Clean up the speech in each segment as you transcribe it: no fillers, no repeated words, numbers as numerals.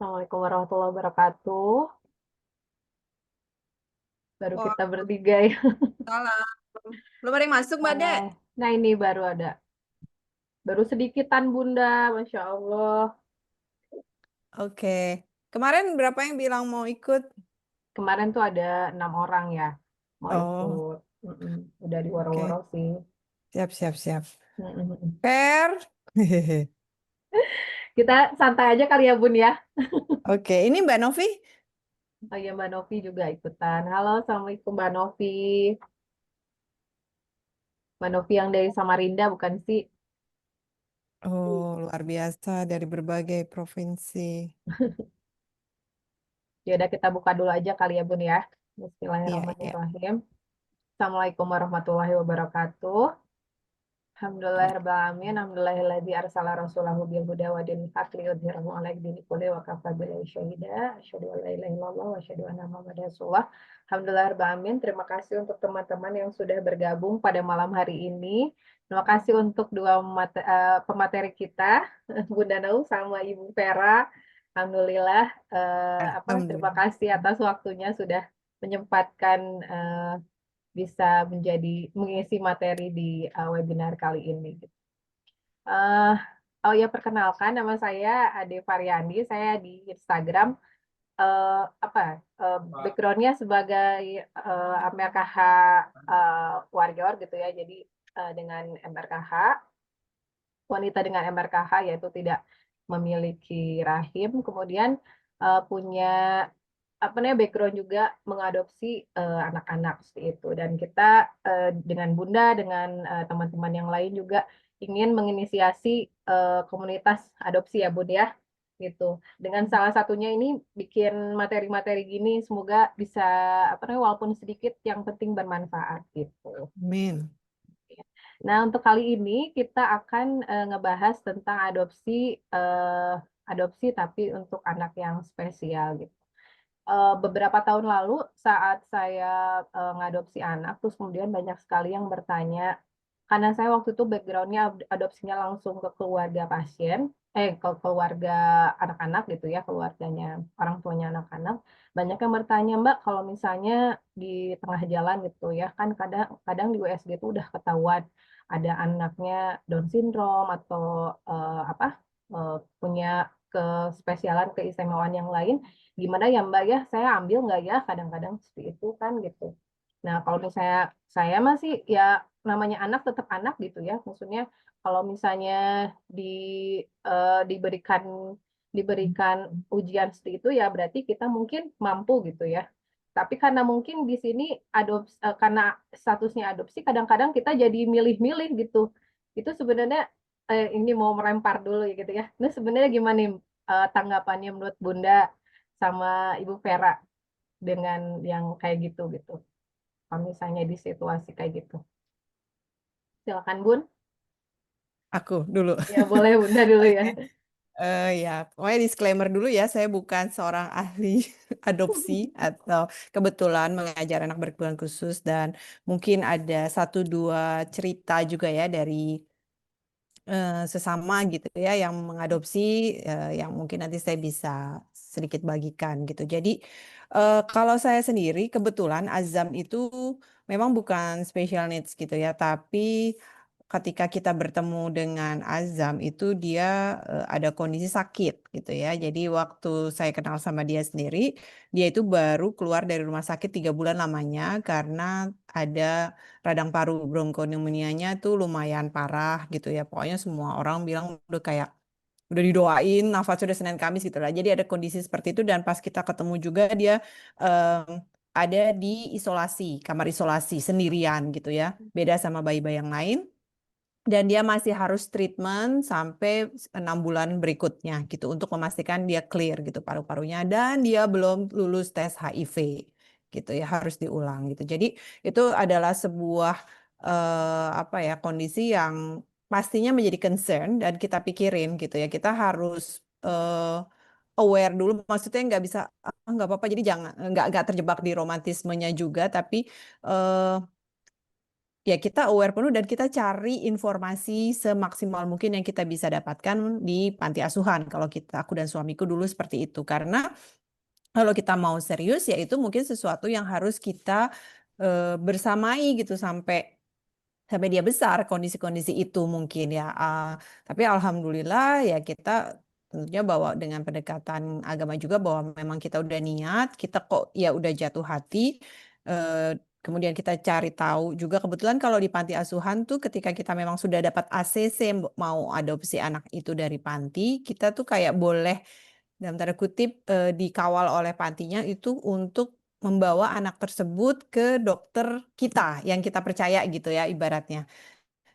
Assalamualaikum warahmatullahi wabarakatuh. Baru kita bertiga ya. Waalaikumsalam. Belum ada yang masuk, Mbak Dek? Nah ini baru ada. Baru sedikitan Bunda, Masya Allah. Oke. Kemarin berapa yang bilang mau ikut? Kemarin tuh ada 6 orang ya. Mau Oh, ikut. Mm-mm. Udah di woro-woro oke. sih. Siap, siap, siap. Mm-mm. Per. Kita santai aja kali ya Bun ya. Oke, ini Mbak Novi. Oh iya Mbak Novi juga ikutan. Halo, Assalamualaikum Mbak Novi. Mbak Novi yang dari Samarinda bukan sih? Oh, luar biasa dari berbagai provinsi. Ya udah kita buka dulu aja kali ya Bun ya. Iya, iya. Bismillahirrahmanirrahim. Assalamualaikum warahmatullahi wabarakatuh. Alhamdulillahirrahmanirrahim. Alhamdulillahilladzi arsala rasulahu bil huda wa dinil haq liyudhhirahu 'ala dini kulli wa kafa billahi syahida. Asyhadu an la ilaha illallah wa asyhadu anna Muhammadar Rasulullah. Alhamdulillahirrahmanirrahim. Terima kasih untuk teman-teman yang sudah bergabung pada malam hari ini. Terima kasih untuk dua pemateri kita, Bunda Nau sama Ibu Vera. Alhamdulillah, terima Alhamdulillah. kasih atas waktunya sudah menyempatkan bisa mengisi materi di webinar kali ini. Eh, oh ya, perkenalkan nama saya Ade Variandi, saya di Instagram apa backgroundnya sebagai MRKH warrior gitu ya. Jadi dengan MRKH wanita dengan MRKH yaitu tidak memiliki rahim, kemudian punya apa namanya background juga mengadopsi anak-anak seperti itu, dan kita dengan Bunda dengan teman-teman yang lain juga ingin menginisiasi komunitas adopsi ya Bun ya, gitu, dengan salah satunya ini bikin materi-materi gini, semoga bisa apa namanya walaupun sedikit yang penting bermanfaat gitu. Amin. Nah, untuk kali ini kita akan ngebahas tentang adopsi tapi untuk anak yang spesial gitu. Beberapa tahun lalu saat saya ngadopsi anak, terus kemudian banyak sekali yang bertanya, karena saya waktu itu backgroundnya adopsinya langsung ke keluarga pasien, ke keluarga anak-anak gitu ya, keluarganya orang tuanya anak-anak. Banyak yang bertanya, Mbak, kalau misalnya di tengah jalan gitu ya, kan kadang kadang di USG itu udah ketahuan ada anaknya Down syndrome atau apa punya kespesialan keistimewaan yang lain, gimana ya Mbak ya, saya ambil nggak ya, kadang-kadang seperti itu kan gitu. Nah kalau misalnya saya masih ya namanya anak tetap anak gitu ya, maksudnya kalau misalnya di diberikan diberikan ujian seperti itu ya berarti kita mungkin mampu gitu ya. Tapi karena mungkin di sini karena statusnya adopsi, kadang-kadang kita jadi milih-milih gitu. Itu sebenarnya ini mau melempar dulu ya gitu ya. Nah sebenarnya gimana nih tanggapannya menurut Bunda sama Ibu Vera dengan yang kayak gitu gitu. Kalau misalnya di situasi kayak gitu. Silakan Bun. Aku dulu. Ya boleh Bunda dulu ya. Oke. Ya, pokoknya disclaimer dulu ya, saya bukan seorang ahli adopsi atau kebetulan mengajar anak berkebutuhan khusus dan mungkin ada satu dua cerita juga ya dari sesama gitu ya yang mengadopsi yang mungkin nanti saya bisa sedikit bagikan gitu. Jadi kalau saya sendiri kebetulan Azam itu memang bukan special needs gitu ya, tapi ketika kita bertemu dengan Azam itu dia ada kondisi sakit gitu ya. Jadi waktu saya kenal sama dia sendiri, dia itu baru keluar dari rumah sakit 3 bulan lamanya karena ada radang paru bronkopneumonia-nya tuh lumayan parah gitu ya. Pokoknya semua orang bilang udah kayak udah didoain nafasnya udah Senin Kamis gitu lah. Jadi ada kondisi seperti itu dan pas kita ketemu juga dia em, ada di isolasi, kamar isolasi sendirian gitu ya. Beda sama bayi-bayi yang lain. Dan dia masih harus treatment sampai 6 bulan berikutnya gitu untuk memastikan dia clear gitu paru-parunya dan dia belum lulus tes HIV gitu ya harus diulang gitu. Jadi itu adalah sebuah apa ya kondisi yang pastinya menjadi concern dan kita pikirin gitu ya. Kita harus aware dulu maksudnya nggak bisa nggak apa-apa jadi jangan nggak terjebak di romantismenya juga tapi eh, ya kita aware penuh dan kita cari informasi semaksimal mungkin yang kita bisa dapatkan di panti asuhan. Kalau aku dan suamiku dulu seperti itu. Karena kalau kita mau serius, ya itu mungkin sesuatu yang harus kita bersamai gitu sampai dia besar, kondisi-kondisi itu mungkin ya. Tapi alhamdulillah ya kita tentunya bawa dengan pendekatan agama juga, bahwa memang kita udah niat, kita kok ya udah jatuh hati. Kemudian kita cari tahu juga, kebetulan kalau di panti asuhan tuh ketika kita memang sudah dapat ACC mau adopsi anak itu dari panti, kita tuh kayak boleh dalam tanda kutip dikawal oleh pantinya itu untuk membawa anak tersebut ke dokter kita yang kita percaya gitu ya, ibaratnya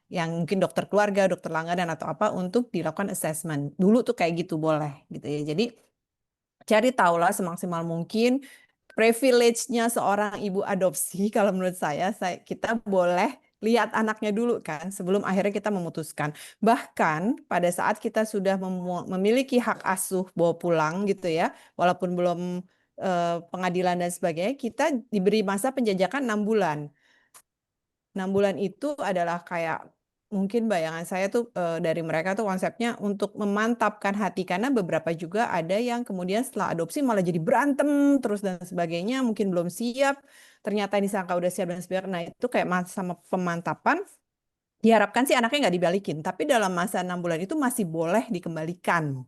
yang mungkin dokter keluarga, dokter langganan atau apa, untuk dilakukan assessment. Dulu tuh kayak gitu boleh gitu ya. Jadi cari tahulah semaksimal mungkin privilege-nya seorang ibu adopsi. Kalau menurut saya kita boleh lihat anaknya dulu kan sebelum akhirnya kita memutuskan. Bahkan pada saat kita sudah memiliki hak asuh bawa pulang gitu ya, walaupun belum pengadilan dan sebagainya, kita diberi masa penjajakan 6 bulan. 6 bulan itu adalah kayak, mungkin bayangan saya tuh dari mereka tuh konsepnya untuk memantapkan hati, karena beberapa juga ada yang kemudian setelah adopsi malah jadi berantem terus dan sebagainya, mungkin belum siap, ternyata disangka udah siap dan sebagainya. Nah itu kayak masa pemantapan, diharapkan sih anaknya nggak dibalikin, tapi dalam masa 6 bulan itu masih boleh dikembalikan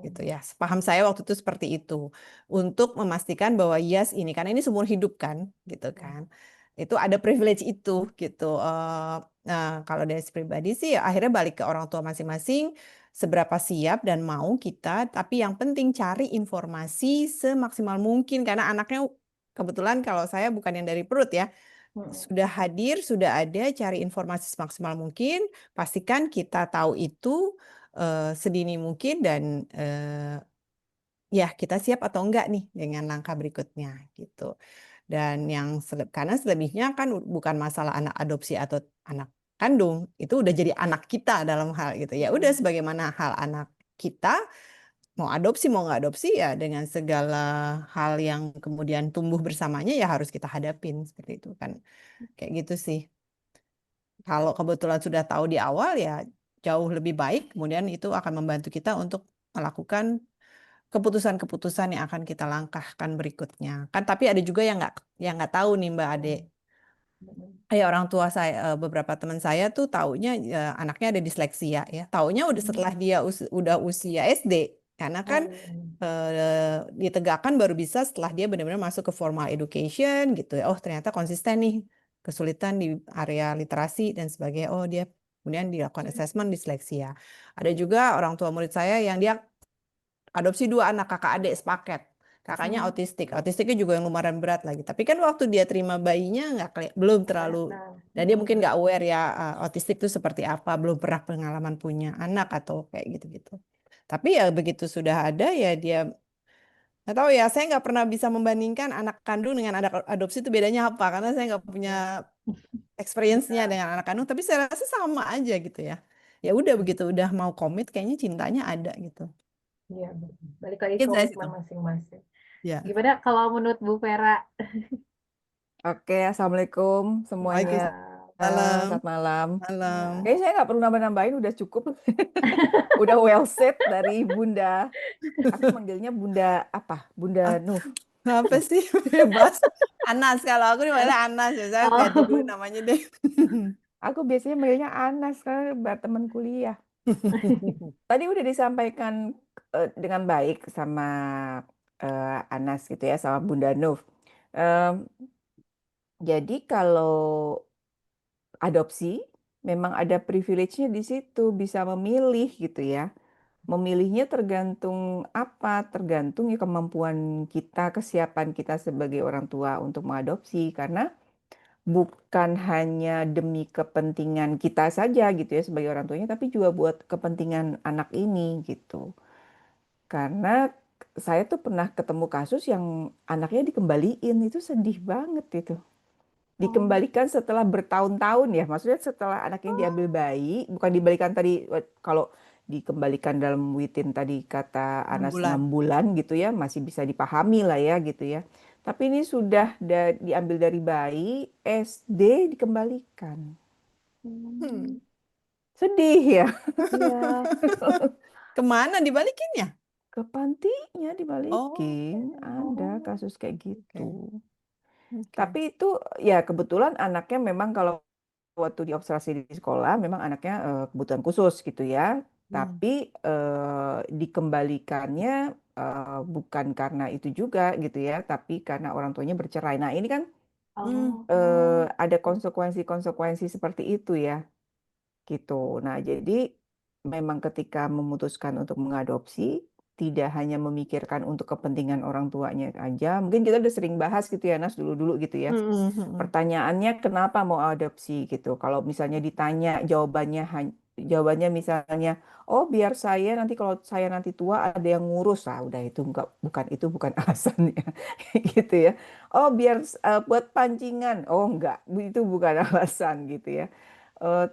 gitu ya. Paham saya waktu itu seperti itu. Untuk memastikan bahwa yes ini, karena ini seumur hidup kan, gitu kan. Itu ada privilege itu gitu. Nah, kalau dari sisi pribadi sih ya akhirnya balik ke orang tua masing-masing, seberapa siap dan mau kita, tapi yang penting cari informasi semaksimal mungkin, karena anaknya kebetulan kalau saya bukan yang dari perut ya, sudah hadir, sudah ada, cari informasi semaksimal mungkin, pastikan kita tahu itu sedini mungkin, dan ya kita siap atau enggak nih dengan langkah berikutnya gitu. Dan karena selebihnya kan bukan masalah anak adopsi atau anak kandung, itu udah jadi anak kita dalam hal gitu. Ya udah sebagaimana hal anak kita, mau adopsi mau nggak adopsi ya dengan segala hal yang kemudian tumbuh bersamanya ya harus kita hadapin seperti itu kan. Kayak gitu sih. Kalau kebetulan sudah tahu di awal ya jauh lebih baik, kemudian itu akan membantu kita untuk melakukan keputusan-keputusan yang akan kita langkahkan berikutnya. Kan tapi ada juga yang nggak tahu nih Mbak Ade. Ya orang tua saya, beberapa teman saya tuh taunya anaknya ada disleksia ya. Taunya udah setelah dia udah usia SD, karena kan ditegakkan baru bisa setelah dia benar-benar masuk ke formal education gitu ya. Oh ternyata konsisten nih, kesulitan di area literasi dan sebagainya. Oh dia kemudian dilakukan assessment disleksia. Ada juga orang tua murid saya yang dia adopsi 2 anak kakak adik sepaket. Kakaknya autistik, autistiknya juga yang lumayan berat lagi. Tapi kan waktu dia terima bayinya belum terlalu, dan dia mungkin nggak aware ya autistik itu seperti apa, belum pernah pengalaman punya anak atau kayak gitu-gitu. Tapi ya begitu sudah ada ya dia nggak tahu ya. Saya nggak pernah bisa membandingkan anak kandung dengan anak adopsi itu bedanya apa, karena saya nggak punya experience-nya dengan anak kandung. Tapi saya rasa sama aja gitu ya. Ya udah begitu udah mau komit, kayaknya cintanya ada gitu. Iya, balik lagi Mungkin saya situ. komitmen masing-masing. Ya. Gimana kalau menurut Bu Vera? Oke, Assalamualaikum semuanya. Waalaikumsalam. Selamat malam. Malam. Kayaknya saya nggak perlu nambah-nambahin, udah cukup. Udah well set dari Bunda. Aku manggilnya Bunda apa? Bunda Ah, Nuh. apa sih bebas? Anas, kalau aku dipanggil Anas ya, saya ganti dulu Oh, namanya deh. Aku biasanya manggilnya Anas karena teman kuliah. Tadi udah disampaikan dengan baik sama Anas gitu ya, sama Bunda Nuh. Em, jadi kalau adopsi memang ada privilege-nya di situ, bisa memilih gitu ya. Memilihnya tergantung apa? Tergantung ya kemampuan kita, kesiapan kita sebagai orang tua untuk mengadopsi. Karena bukan hanya demi kepentingan kita saja gitu ya sebagai orang tuanya, tapi juga buat kepentingan anak ini gitu. Karena saya tuh pernah ketemu kasus yang anaknya dikembaliin, itu sedih banget itu. Dikembalikan setelah bertahun-tahun ya, maksudnya setelah anaknya diambil bayi, bukan dibalikan tadi kalau dikembalikan dalam within tadi kata 6 Anas bulan. 6 bulan gitu ya, masih bisa dipahami lah ya gitu ya. Tapi ini sudah diambil dari bayi, SD dikembalikan. Hmm. Sedih ya. Iya. Kemana dibalikinnya? Ke pantinya Oh, dibalikin. Ada oh, kasus kayak oke, gitu. oke. Tapi itu ya kebetulan anaknya memang kalau waktu diobservasi di sekolah memang anaknya kebutuhan khusus gitu ya. Hmm. Tapi dikembalikannya bukan karena itu juga gitu ya, tapi karena orang tuanya bercerai. Nah, ini kan Hmm. ada konsekuensi-konsekuensi seperti itu ya, gitu. Nah, jadi memang ketika memutuskan untuk mengadopsi, tidak hanya memikirkan untuk kepentingan orang tuanya aja. Mungkin kita udah sering bahas gitu ya, Nas, dulu-dulu gitu ya. Hmm. Hmm. Pertanyaannya kenapa mau adopsi gitu. Kalau misalnya ditanya jawabannya misalnya, oh biar saya nanti kalau saya nanti tua ada yang ngurus. Ah udah itu enggak, bukan alasannya gitu ya. Oh biar buat pancingan. Oh enggak, itu bukan alasan gitu ya. Eh,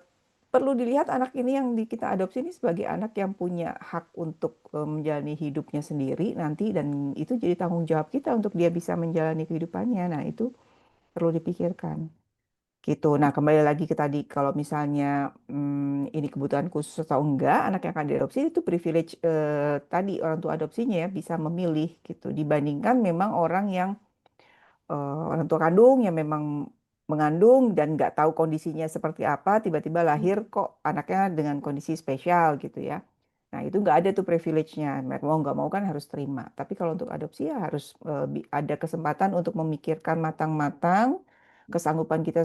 Perlu dilihat anak ini yang kita adopsi ini sebagai anak yang punya hak untuk menjalani hidupnya sendiri nanti, dan itu jadi tanggung jawab kita untuk dia bisa menjalani kehidupannya. Nah, itu perlu dipikirkan gitu. Nah, kembali lagi ke tadi, kalau misalnya ini kebutuhan khusus atau enggak, anak yang akan diadopsi itu privilege tadi orang tua adopsinya ya bisa memilih gitu, dibandingkan memang orang tua kandung yang memang mengandung dan nggak tahu kondisinya seperti apa, tiba-tiba lahir kok anaknya dengan kondisi spesial gitu ya. Nah, itu nggak ada tuh privilege-nya. Mereka mau nggak mau kan harus terima. Tapi kalau untuk adopsi ya harus ada kesempatan untuk memikirkan matang-matang kesanggupan kita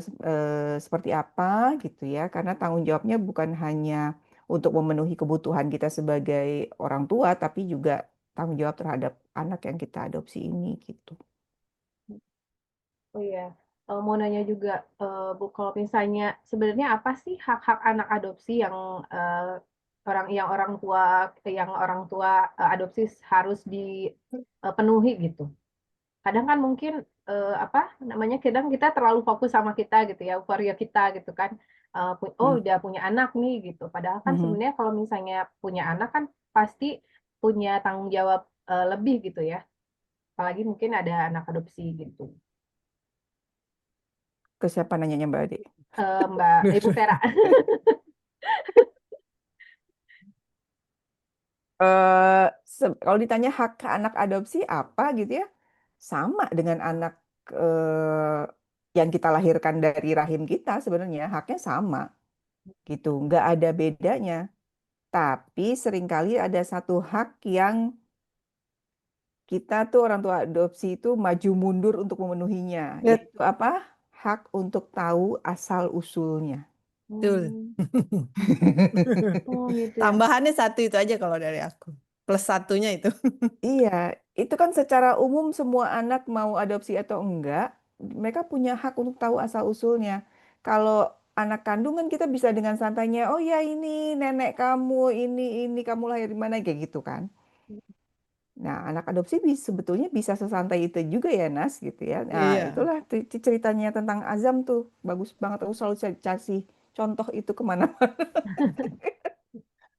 seperti apa gitu ya. Karena tanggung jawabnya bukan hanya untuk memenuhi kebutuhan kita sebagai orang tua, tapi juga tanggung jawab terhadap anak yang kita adopsi ini gitu. Oh iya, mau nanya juga, Bu, kalau misalnya sebenarnya apa sih hak-hak anak adopsi yang orang tua adopsi harus dipenuhi gitu? Kadang kan mungkin apa namanya, kadang kita terlalu fokus sama kita gitu ya, euforia kita gitu kan, oh Hmm. udah punya anak nih gitu. Padahal kan Mhm. sebenarnya kalau misalnya punya anak kan pasti punya tanggung jawab lebih gitu ya. Apalagi mungkin ada anak adopsi gitu. Ke siapa nanyanya Mbak Ade? Mbak Ibu Vera. eh Kalau ditanya hak anak adopsi apa gitu ya, sama dengan anak eh, yang kita lahirkan dari rahim kita sebenarnya haknya sama gitu, nggak ada bedanya. Tapi seringkali ada satu hak yang kita tuh orang tua adopsi itu maju mundur untuk memenuhinya, yaitu apa? Hak untuk tahu asal usulnya. Betul. Hmm, oh gitu ya. Tambahannya satu itu aja kalau dari aku. Plus satunya itu. Iya, itu kan secara umum semua anak mau adopsi atau enggak, mereka punya hak untuk tahu asal-usulnya. Kalau anak kandung kan kita bisa dengan santainya, oh ya ini nenek kamu, ini kamu lahir di mana, kayak gitu kan. Nah, anak adopsi sebetulnya bisa sesantai itu juga ya, Nas, gitu ya. Nah, Iya. itulah ceritanya tentang Azam tuh. Bagus banget, aku selalu kasih contoh itu kemana-mana.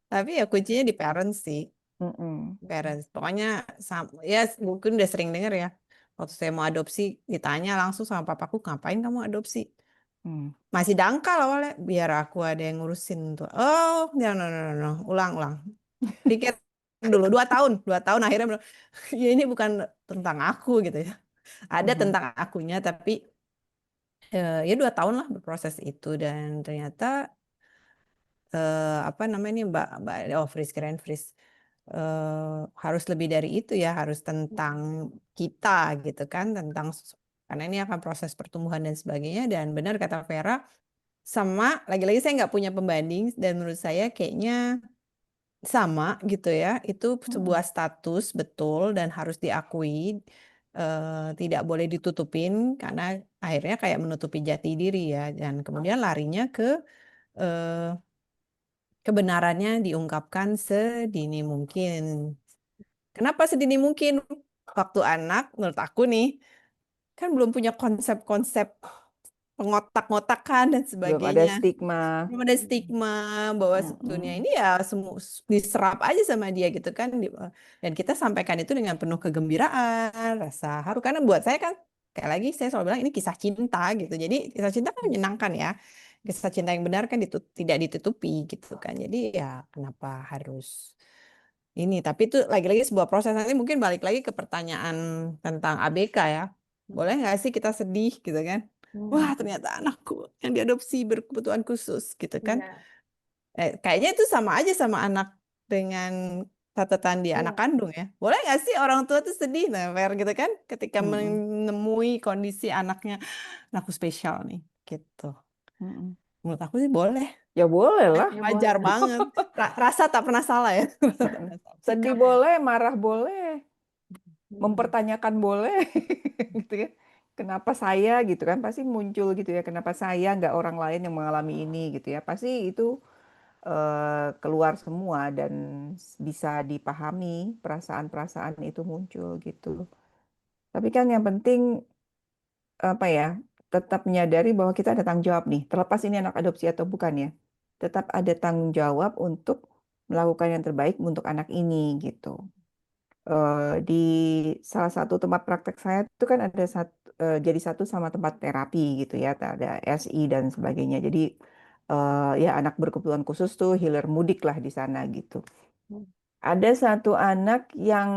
Tapi ya kuncinya di parents sih. Mm-mm. Parents. Pokoknya ya mungkin udah sering dengar ya. Waktu saya mau adopsi ditanya langsung sama papaku, ngapain kamu adopsi? Hmm. Masih dangkal awalnya, biar aku ada yang ngurusin tuh. Oh, no, no, no, no, no. Ulang, ulang. Pikir dulu 2 tahun, 2 tahun akhirnya bilang, ya ini bukan tentang aku gitu ya. Ada Mhm. tentang akunya, tapi ya 2 tahun lah berproses itu dan ternyata apa namanya nih Mbak oh freeze keren freeze. Harus lebih dari itu ya, harus tentang kita gitu kan, tentang karena ini akan proses pertumbuhan dan sebagainya, dan benar kata Vera, sama lagi-lagi saya nggak punya pembanding dan menurut saya kayaknya sama gitu ya, itu sebuah Mm-mm. status betul dan harus diakui, tidak boleh ditutupin karena akhirnya kayak menutupi jati diri ya, dan kemudian larinya ke eh, kebenarannya diungkapkan sedini mungkin. Kenapa sedini mungkin? Waktu anak, menurut aku nih, kan belum punya konsep-konsep pengotak-ngotakan dan Belum ada sebagainya. stigma. Belum ada stigma bahwa sebetulnya Mm-mm. ini ya diserap aja sama dia gitu kan. Dan kita sampaikan itu dengan penuh kegembiraan, rasa haru. Karena buat saya kan, kayak lagi saya selalu bilang ini kisah cinta gitu. Jadi kisah cinta kan menyenangkan ya. Kisah cinta yang benar kan tidak ditutupi gitu kan. Jadi ya kenapa harus ini? Tapi itu lagi-lagi sebuah proses. Nanti mungkin balik lagi ke pertanyaan tentang ABK ya. Boleh nggak sih kita sedih gitu kan? Wah, Hmm, ternyata anakku yang diadopsi berkebutuhan khusus gitu kan. iya, Kayaknya itu sama aja sama anak dengan catatan dia anak iya. kandung ya. Boleh nggak sih orang tua tuh sedih, nah, Fer, gitu kan, ketika Mm-mm. menemui kondisi anaknya, anakku spesial nih, gitu. Mm-mm. Menurut aku sih boleh, Ya boleh lah. Ya wajar boleh. banget. Rasa tak pernah salah ya, rasa tak Mm-mm. pernah salah. Sedih Sikap. boleh, marah boleh, Hmm. mempertanyakan boleh, gitu ya. Kenapa saya gitu kan? Pasti muncul gitu ya. Kenapa saya nggak orang lain yang mengalami ini gitu ya? Pasti itu keluar semua dan bisa dipahami perasaan-perasaan itu muncul gitu. Tapi kan yang penting apa ya? Tetap menyadari bahwa kita ada tanggung jawab nih. Terlepas ini anak adopsi atau bukan ya. Tetap ada tanggung jawab untuk melakukan yang terbaik untuk anak ini gitu. Di salah satu tempat praktek saya itu kan ada jadi satu sama tempat terapi gitu ya, ada SI dan sebagainya. Jadi ya anak berkebutuhan khusus tuh hilir mudik lah di sana gitu. Ada satu anak yang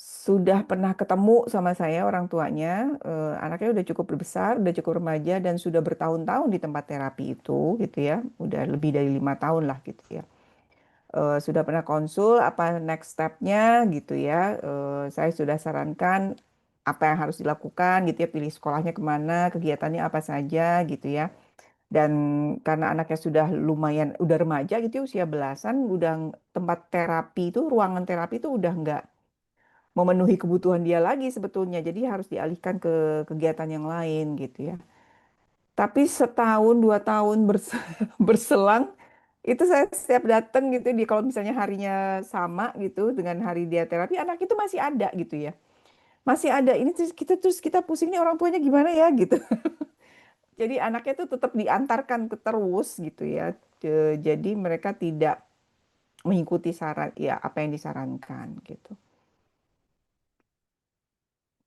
sudah pernah ketemu sama saya orang tuanya, anaknya udah cukup besar, udah cukup remaja dan sudah bertahun-tahun di tempat terapi itu gitu ya, udah lebih dari 5 tahun lah gitu ya. Sudah pernah konsul apa next step-nya gitu ya. Saya sudah sarankan apa yang harus dilakukan gitu ya, pilih sekolahnya kemana, kegiatannya apa saja gitu ya. Dan karena anaknya sudah lumayan, udah remaja gitu ya, usia belasan, udah tempat terapi itu, ruangan terapi itu udah nggak memenuhi kebutuhan dia lagi sebetulnya. Jadi harus dialihkan ke kegiatan yang lain gitu ya. Tapi setahun, 2 tahun berselang, itu saya setiap datang gitu, di kalau misalnya harinya sama gitu dengan hari dia terapi, anak itu masih ada gitu ya. Masih ada. Ini terus kita pusing nih orang tuanya gimana ya gitu. Jadi anaknya itu tetap diantarkan ke terus gitu ya. Jadi mereka tidak mengikuti saran ya apa yang disarankan gitu.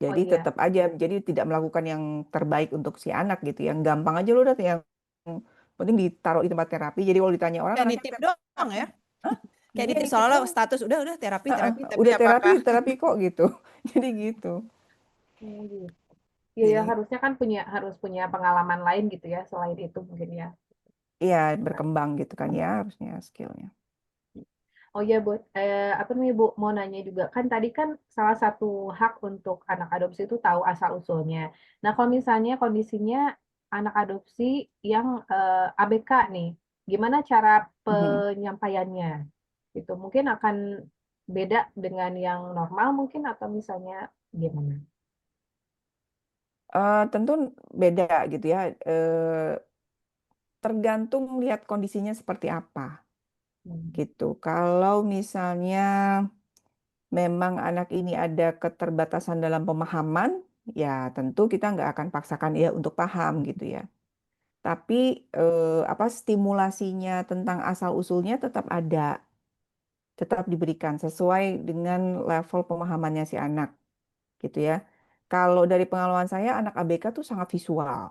Oh Jadi iya. tetap aja, jadi tidak melakukan yang terbaik untuk si anak gitu. Yang gampang aja lo udah yang penting ditaruh di tempat terapi. Jadi kalau ditanya orang Kayak anaknya nitip doang terapi, ya. hah? Kayak Iya nitip nitip seolah-olah dong. status, udah terapi, terapi, tapi Udah terapi, apakah terapi kok gitu. Jadi gitu. Hmm, gitu. Iya ya, jadi harusnya kan harus punya pengalaman lain gitu ya selain itu mungkin ya. Iya berkembang gitu kan ya harusnya skillnya. Oh iya Bu, apa namanya Bu, mau nanya juga kan tadi kan salah satu hak untuk anak adopsi itu tahu asal usulnya. Nah kalau misalnya kondisinya anak adopsi yang ABK nih, gimana cara Mhm. penyampaiannya? Gitu mungkin akan beda dengan yang normal mungkin atau misalnya gimana? Tentu beda gitu ya. Tergantung lihat kondisinya seperti apa Hmm. gitu. Kalau misalnya memang anak ini ada keterbatasan dalam pemahaman, ya tentu kita nggak akan paksakan dia untuk paham gitu ya. Tapi apa stimulasinya tentang asal-usulnya tetap ada, tetap diberikan sesuai dengan level pemahamannya si anak gitu ya. Kalau dari pengalaman saya, anak ABK tuh sangat visual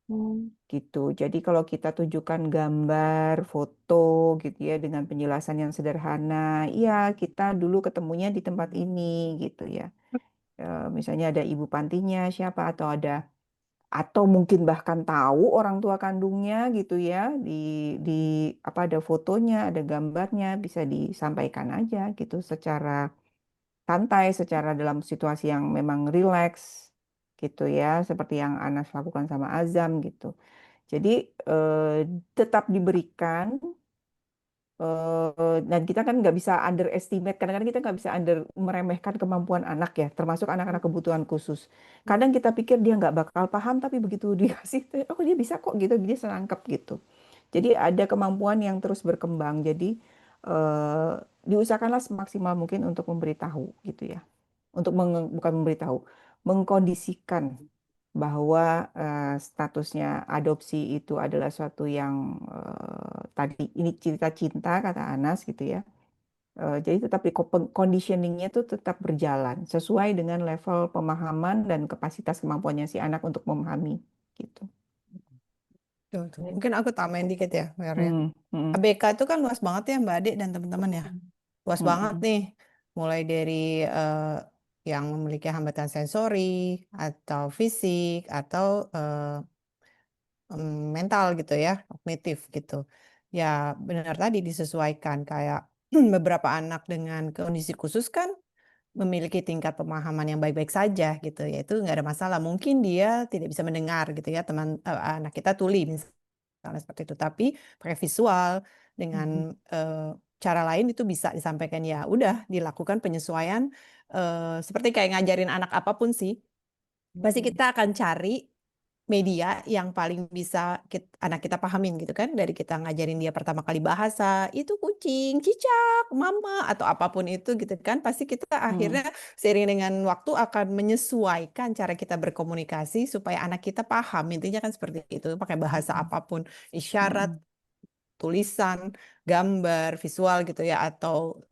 Hmm. gitu. Jadi kalau kita tunjukkan gambar, foto gitu ya dengan penjelasan yang sederhana, iya kita dulu ketemunya di tempat ini gitu ya. Misalnya ada ibu pantinya siapa atau mungkin bahkan tahu orang tua kandungnya gitu ya di apa ada fotonya, ada gambarnya bisa disampaikan aja gitu secara santai, secara dalam situasi yang memang rileks gitu ya, seperti yang Anas lakukan sama Azam gitu. Jadi tetap diberikan dan kita kan nggak bisa underestimate, kadang-kadang kita nggak bisa meremehkan kemampuan anak ya, termasuk anak-anak kebutuhan khusus. Kadang kita pikir dia nggak bakal paham, tapi begitu dikasih, oh dia bisa kok gitu, dia senangkep gitu. Jadi ada kemampuan yang terus berkembang. Jadi eh, diusahakanlah semaksimal mungkin untuk memberitahu gitu ya, untuk bukan memberitahu, mengkondisikan bahwa statusnya adopsi itu adalah suatu yang tadi ini cerita cinta kata Anas gitu ya. Jadi tetap conditioningnya itu tetap berjalan sesuai dengan level pemahaman dan kapasitas kemampuannya si anak untuk memahami gitu. Tuh, tuh. Mungkin aku tambahin dikit ya, Mer ya. Hmm, hmm, ABK itu kan luas banget ya Mbak Ade dan teman-teman ya. Luas banget hmm, nih. Mulai dari yang memiliki hambatan sensori atau fisik atau mental gitu ya, kognitif gitu. Ya benar tadi disesuaikan kayak beberapa anak dengan kondisi khusus kan memiliki tingkat pemahaman yang baik-baik saja gitu ya, itu nggak ada masalah. Mungkin dia tidak bisa mendengar gitu ya, anak kita tuli misalnya seperti itu, tapi pakai visual dengan hmm, eh, cara lain itu bisa disampaikan, ya udah dilakukan penyesuaian, seperti kayak ngajarin anak apapun sih, pasti kita akan cari media yang paling bisa anak kita pahamin gitu kan. Dari kita ngajarin dia pertama kali bahasa itu kucing, cicak, mama atau apapun itu gitu kan, pasti kita hmm, akhirnya seiring dengan waktu akan menyesuaikan cara kita berkomunikasi supaya anak kita paham. Intinya kan seperti itu, pakai bahasa apapun, isyarat, hmm, tulisan, gambar, visual gitu ya, atau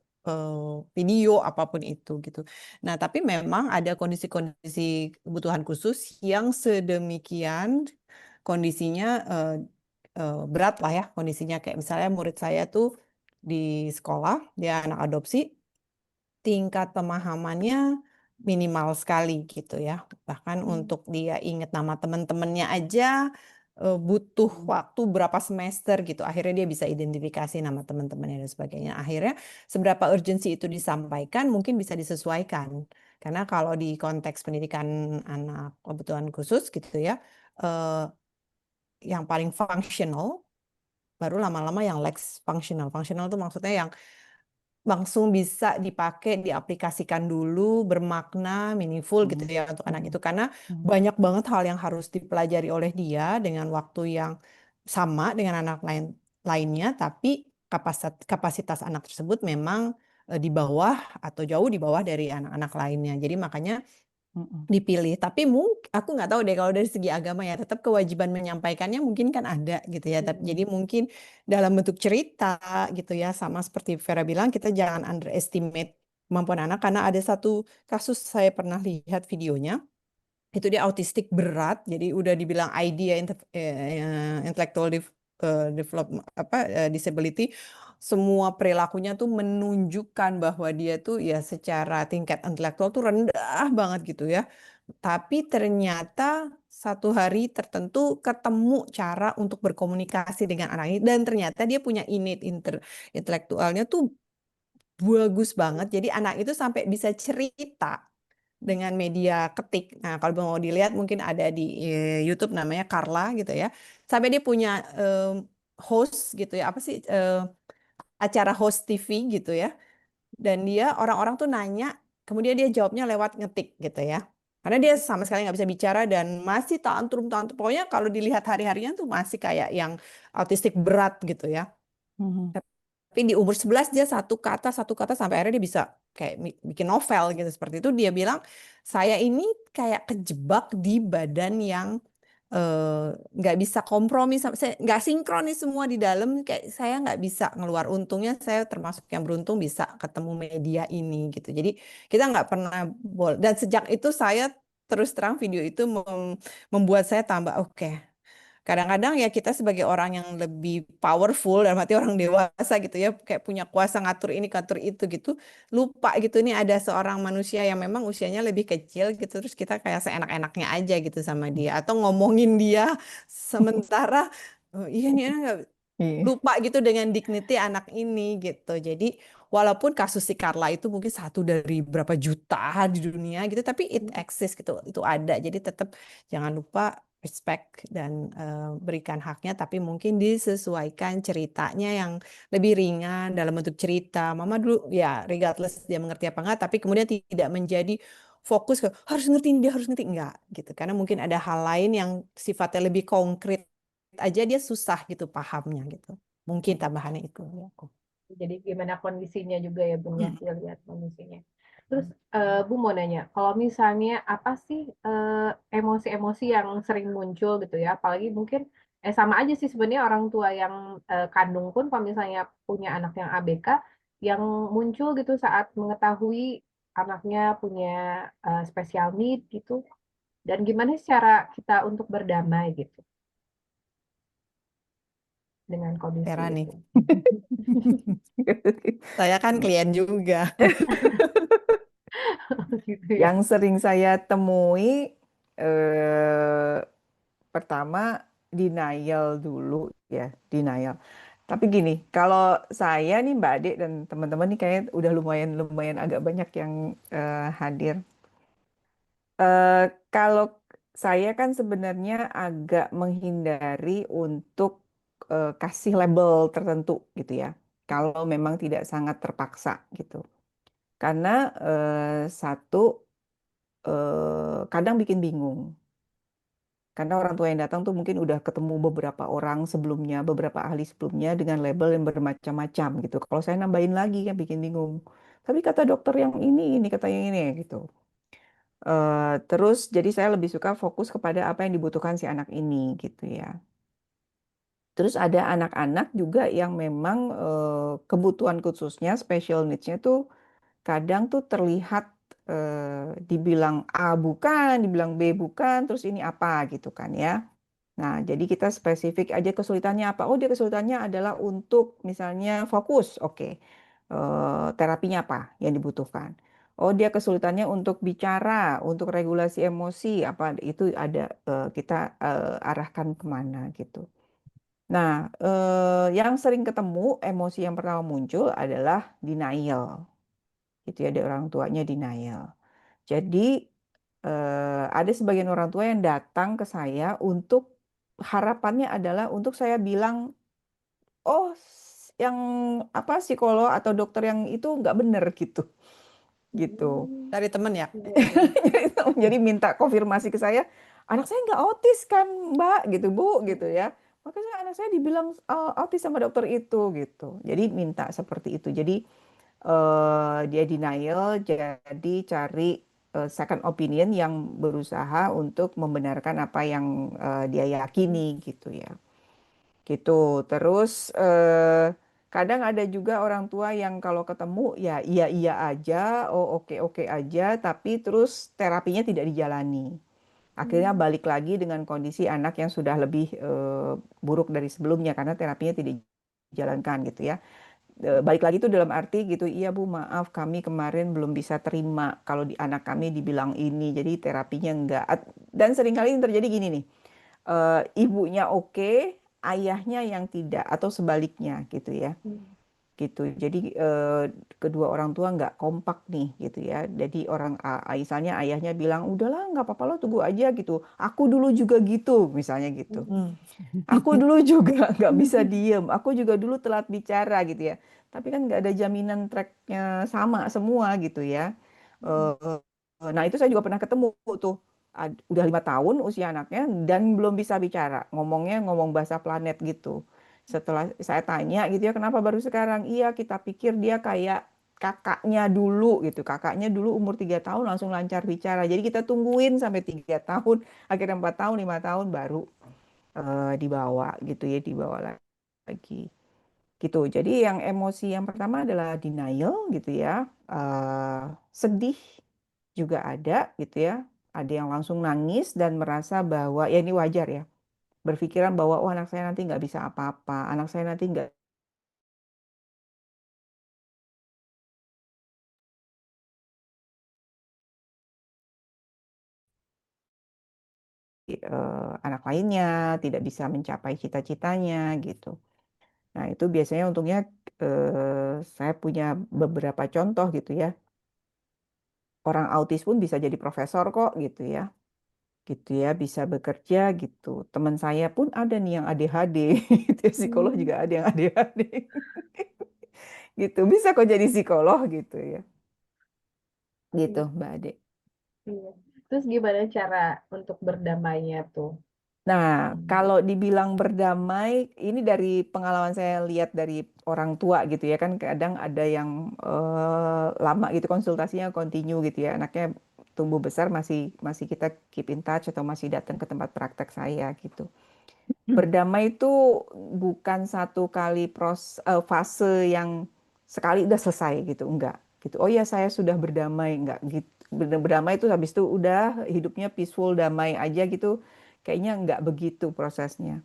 video apapun itu gitu. Nah, tapi memang ada kondisi-kondisi kebutuhan khusus yang sedemikian kondisinya berat lah ya kondisinya, kayak misalnya murid saya tuh di sekolah, dia anak adopsi, tingkat pemahamannya minimal sekali gitu ya. Bahkan untuk dia ingat nama teman-temannya aja butuh waktu berapa semester gitu. Akhirnya dia bisa identifikasi nama teman-temannya dan sebagainya. Akhirnya seberapa urgensi itu disampaikan mungkin bisa disesuaikan. Karena kalau di konteks pendidikan anak kebutuhan khusus gitu ya, eh, yang paling fungsional baru lama-lama yang less functional. Functional itu maksudnya yang langsung bisa dipakai, diaplikasikan dulu, bermakna, meaningful gitu hmm, ya untuk anak hmm, itu. Karena hmm, banyak banget hal yang harus dipelajari oleh dia dengan waktu yang sama dengan anak lainnya, tapi kapasitas anak tersebut memang di bawah atau jauh di bawah dari anak-anak lainnya. Jadi makanya hmm, dipilih. Tapi mungkin aku nggak tahu deh kalau dari segi agama ya, tetap kewajiban menyampaikannya mungkin kan ada gitu ya. Jadi mungkin dalam bentuk cerita gitu ya, sama seperti Vera bilang, kita jangan underestimate kemampuan anak, karena ada satu kasus saya pernah lihat videonya, itu dia autistik berat, jadi udah dibilang ID ya, intellectual development apa disability, semua perilakunya tuh menunjukkan bahwa dia tuh ya secara tingkat intelektual tuh rendah banget gitu ya. Tapi ternyata satu hari tertentu ketemu cara untuk berkomunikasi dengan anak ini, dan ternyata dia punya innate intelektualnya tuh bagus banget. Jadi anak itu sampai bisa cerita dengan media ketik. Nah, kalau mau dilihat mungkin ada di YouTube, namanya Carla gitu ya. Sampai dia punya host gitu ya, apa sih, acara host TV gitu ya. Dan dia orang-orang tuh nanya, kemudian dia jawabnya lewat ngetik gitu ya. Karena dia sama sekali nggak bisa bicara dan masih tantrum-tantrum. Pokoknya kalau dilihat hari-harinya tuh masih kayak yang autistik berat gitu ya. hmm, Tapi di umur 11 dia satu kata sampai akhirnya dia bisa kayak bikin novel gitu. Seperti itu dia bilang, saya ini kayak kejebak di badan yang nggak bisa kompromi, saya nggak sinkronis semua di dalam, kayak saya nggak bisa ngeluar. Untungnya saya termasuk yang beruntung bisa ketemu media ini gitu. Jadi kita nggak pernah dan sejak itu saya terus terang video itu membuat saya tambah oke. Kadang-kadang ya kita sebagai orang yang lebih powerful, dalam arti orang dewasa gitu ya, kayak punya kuasa ngatur ini, ngatur itu gitu, lupa gitu nih ada seorang manusia yang memang usianya lebih kecil gitu, terus kita kayak seenak-enaknya aja gitu sama dia, atau ngomongin dia sementara oh, iya nih iya, lupa gitu dengan dignity anak ini gitu. Jadi walaupun kasus si Carla itu mungkin satu dari berapa juta di dunia gitu, tapi it exists gitu, itu ada. Jadi tetap jangan lupa respect dan berikan haknya, tapi mungkin disesuaikan ceritanya yang lebih ringan dalam bentuk cerita. Mama dulu ya, regardless dia mengerti apa enggak, tapi kemudian tidak menjadi fokus ke harus ngerti ini, dia harus ngerti enggak gitu. Karena mungkin ada hal lain yang sifatnya lebih konkret aja dia susah gitu pahamnya gitu. Mungkin tambahannya itu ya aku. Jadi gimana kondisinya juga ya Bun ya, Hmm. dilihat kondisinya. Terus Bu mau nanya, kalau misalnya apa sih emosi-emosi yang sering muncul gitu ya, apalagi mungkin sama aja sih sebenarnya orang tua yang kandung pun kalau misalnya punya anak yang ABK, yang muncul gitu saat mengetahui anaknya punya special need gitu, dan gimana sih cara kita untuk berdamai gitu dengan kondisi Tera nih. itu. Saya kan klien juga. Gitu ya. Yang sering saya temui eh, pertama denial dulu ya, denial. Tapi gini, kalau saya nih Mbak Ade dan teman-teman nih kayak udah lumayan lumayan agak banyak yang hadir. Eh, Kalau saya kan sebenarnya agak menghindari untuk kasih label tertentu gitu ya. Kalau memang tidak sangat terpaksa gitu. Karena satu kadang bikin bingung. Karena orang tua yang datang tuh mungkin udah ketemu beberapa orang sebelumnya, beberapa ahli sebelumnya dengan label yang bermacam-macam gitu. Kalau saya nambahin lagi kan bikin bingung. Tapi kata dokter yang ini kata yang ini gitu. Terus jadi saya lebih suka fokus kepada apa yang dibutuhkan si anak ini gitu ya. Terus ada anak-anak juga yang memang kebutuhan khususnya, special needs-nya tuh kadang tuh terlihat dibilang A bukan, dibilang B bukan, terus ini apa gitu kan ya. Nah, jadi kita spesifik aja kesulitannya apa. Oh, dia kesulitannya adalah untuk misalnya fokus. Oke. Terapinya apa yang dibutuhkan? Oh, dia kesulitannya untuk bicara, untuk regulasi emosi, apa itu ada kita arahkan kemana gitu. Nah, yang sering ketemu emosi yang pertama muncul adalah denial. Itu ya, ada orang tuanya denial. Jadi ada sebagian orang tua yang datang ke saya untuk harapannya adalah untuk saya bilang, oh yang apa psikolog atau dokter yang itu nggak bener gitu, gitu. Hmm, Cari temen ya. iya, iya. Jadi minta konfirmasi ke saya, anak saya nggak autis kan Mbak, gitu Bu, gitu ya. Makanya anak saya dibilang autis sama dokter itu, gitu. Jadi minta seperti itu. Jadi dia denial, jadi cari second opinion yang berusaha untuk membenarkan apa yang dia yakini gitu ya. Gitu. Terus kadang ada juga orang tua yang kalau ketemu ya iya iya aja, oh oke oke aja, tapi terus terapinya tidak dijalani. Akhirnya Hmm. balik lagi dengan kondisi anak yang sudah lebih buruk dari sebelumnya karena terapinya tidak dijalankan gitu ya. Balik lagi itu dalam arti gitu, iya Bu, maaf kami kemarin belum bisa terima kalau di anak kami dibilang ini, jadi terapinya enggak. Dan seringkali yang terjadi gini nih, ibunya oke, ayahnya yang tidak, atau sebaliknya gitu ya. Hmm. Gitu. Jadi kedua orang tua nggak kompak nih gitu ya. Jadi misalnya ayahnya bilang, udahlah nggak apa-apa lo tunggu aja gitu. Aku dulu juga gitu, misalnya gitu. Hmm. Aku dulu juga nggak bisa diem. Aku juga dulu telat bicara gitu ya. Tapi kan nggak ada jaminan tracknya sama semua gitu ya. Eh, nah itu saya juga pernah ketemu tuh. Udah 5 tahun usia anaknya dan belum bisa bicara. Ngomongnya ngomong bahasa planet gitu. Setelah saya tanya gitu ya, kenapa baru sekarang? Iya, kita pikir dia kayak kakaknya dulu gitu. Kakaknya dulu umur 3 tahun langsung lancar bicara. Jadi kita tungguin sampai 3 tahun, akhirnya 4 tahun, 5 tahun baru dibawa gitu ya, dibawa lagi gitu. Jadi yang emosi yang pertama adalah denial gitu ya. Sedih juga ada gitu ya. Ada yang langsung nangis dan merasa bahwa ya ini wajar ya. Berpikiran bahwa oh anak saya nanti nggak bisa apa-apa, anak saya nanti nggak anak lainnya, tidak bisa mencapai cita-citanya gitu. Nah itu biasanya untungnya saya punya beberapa contoh gitu ya. Orang autis pun bisa jadi profesor kok gitu ya. Gitu ya, bisa bekerja gitu. Teman saya pun ada nih yang ADHD, gitu ya, psikolog juga Hmm. ada yang ADHD, gitu. Bisa kok jadi psikolog gitu ya, gitu Iya, Mbak Ade. iya. Terus gimana cara untuk berdamainya tuh? Nah, kalau dibilang berdamai, ini dari pengalaman saya lihat dari orang tua gitu ya kan, kadang ada yang lama gitu konsultasinya continue gitu ya, anaknya tumbuh besar masih masih kita keep in touch atau masih datang ke tempat praktek saya gitu. Berdamai itu bukan satu kali fase yang sekali udah selesai gitu, enggak gitu. Oh ya saya sudah berdamai, enggak gitu. Berdamai itu habis itu udah hidupnya peaceful, damai aja gitu. Kayaknya enggak begitu prosesnya.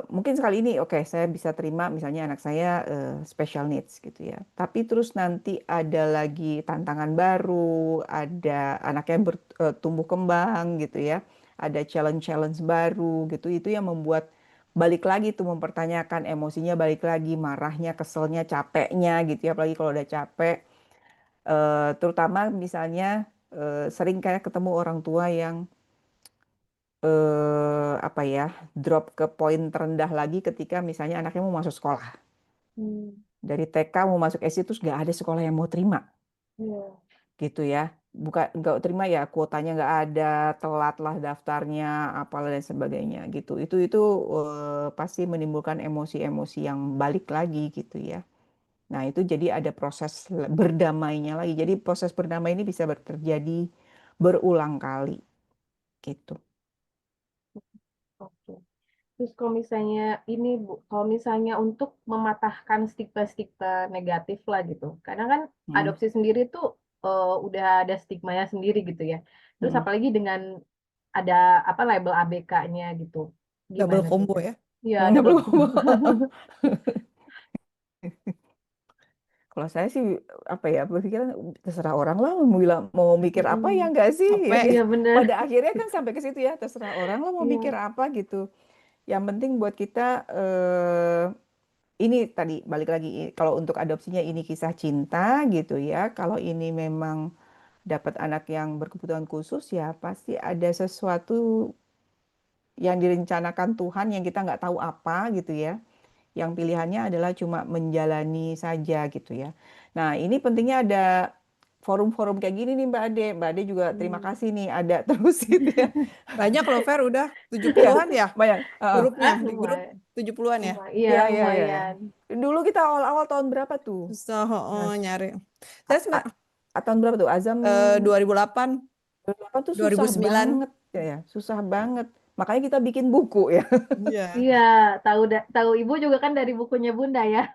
Mungkin sekali ini oke saya bisa terima misalnya anak saya special needs gitu ya. Tapi terus nanti ada lagi tantangan baru, ada anaknya tumbuh kembang gitu ya. Ada challenge-challenge baru gitu. Itu yang membuat balik lagi tuh mempertanyakan emosinya, balik lagi marahnya, keselnya, capeknya gitu ya. Apalagi kalau udah capek. Terutama misalnya sering kayak ketemu orang tua yang apa ya, drop ke poin terendah lagi ketika misalnya anaknya mau masuk sekolah. Dari TK mau masuk SD terus nggak ada sekolah yang mau terima Iya. gitu ya. Bukan nggak terima ya, kuotanya nggak ada, telat lah daftarnya, apalah dan sebagainya gitu. Itu pasti menimbulkan emosi-emosi yang balik lagi gitu ya. Nah itu jadi ada proses berdamainya lagi. Jadi proses berdamai ini bisa terjadi berulang kali gitu. Oke. Terus kalau misalnya ini Bu, kalau misalnya untuk mematahkan stigma-stigma negatif lah gitu. Karena kan Mm, adopsi sendiri tuh udah ada stigmanya sendiri gitu ya. Terus mm. apalagi dengan ada apa label ABK-nya gitu. Double Gimana tuh combo Teh? ya. Iya, double Belum. combo. Kalau saya sih apa ya berpikiran terserah orang lah mau bilang mau mikir apa ya Mm-mm. enggak sih ya Capek. gitu. Iya bener. Pada akhirnya kan sampai ke situ ya terserah orang lah mau mikir Iya. apa gitu. Yang penting buat kita ini tadi balik lagi kalau untuk adopsinya ini kisah cinta gitu ya. Kalau ini memang dapat anak yang berkebutuhan khusus ya pasti ada sesuatu yang direncanakan Tuhan yang kita nggak tahu apa gitu ya. Yang pilihannya adalah cuma menjalani saja gitu ya. Nah, ini pentingnya ada forum-forum kayak gini nih Mbak Ade. Mbak Ade juga terima Hmm. kasih nih ada terus gitu ya. Banyak loh Fer, udah Ya, 70-an ya banyak. Heeh. grupnya, di grup Lumayan. 70-an ya. Iya, Iya, iya, iya, ya. lumayan. Dulu kita awal-awal tahun berapa tuh? Susah Mas, nyari. Saya tahun berapa tuh? Azam 2008, 2008 tuh susah 2009. banget ya, susah banget. Makanya kita bikin buku ya. Iya. Iya, tahu Ibu juga kan dari bukunya Bunda ya.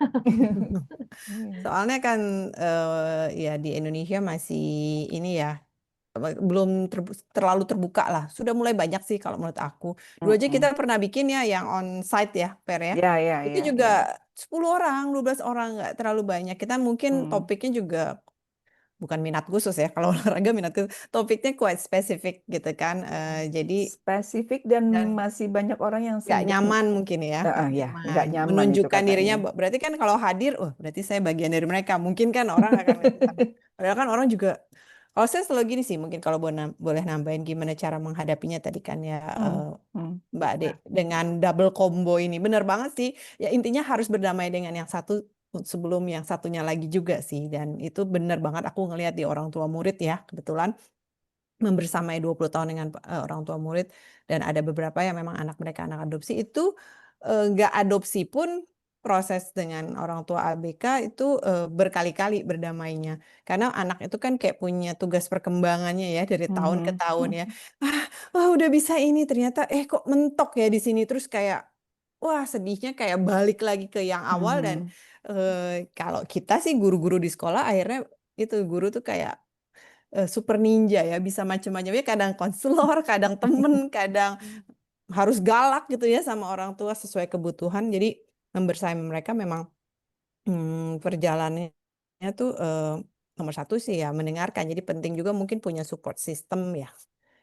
Iya. Soalnya kan ya di Indonesia masih ini ya belum terlalu terbuka lah. Sudah mulai banyak sih kalau menurut aku. Dulu aja kita Mm-mm. pernah bikin ya yang on site ya, Per ya. Ya, ya, Itu ya, juga ya. 10 orang, 12 orang, nggak terlalu banyak. Kita mungkin Mm. topiknya juga bukan minat khusus ya. Kalau olahraga minat khusus, topiknya quite spesifik gitu kan. Jadi Spesifik dan dan masih banyak orang yang nggak sibuk. nyaman mungkin ya, nggak Ya, nyaman nggak nyaman itu menunjukkan dirinya. katanya. Berarti kan kalau hadir, oh berarti saya bagian dari mereka. Mungkin kan orang akan lihat ke sana. Padahal kan orang juga, kalau saya selalu gini sih, mungkin kalau boleh nambahin gimana cara menghadapinya tadi kan ya Hmm, hmm, Mbak Ade dengan double combo ini, bener banget sih. Ya intinya harus berdamai dengan yang satu sebelum yang satunya lagi juga sih. Dan itu bener banget aku ngelihat di orang tua murid ya, kebetulan membersamai 20 tahun dengan orang tua murid dan ada beberapa yang memang anak mereka anak adopsi itu nggak adopsi pun proses dengan orang tua ABK itu berkali-kali berdamainya karena anak itu kan kayak punya tugas perkembangannya ya dari tahun ke hmm, tahun hmm, ya wah udah bisa ini ternyata kok mentok ya di sini terus kayak wah sedihnya kayak balik lagi ke yang awal dan hmm, kalau kita sih guru-guru di sekolah akhirnya itu guru tuh kayak super ninja ya bisa macam-macam ya kadang konselor kadang temen kadang harus galak gitu ya sama orang tua sesuai kebutuhan jadi membersamai mereka memang perjalanannya tuh nomor satu sih ya mendengarkan jadi penting juga mungkin punya support system ya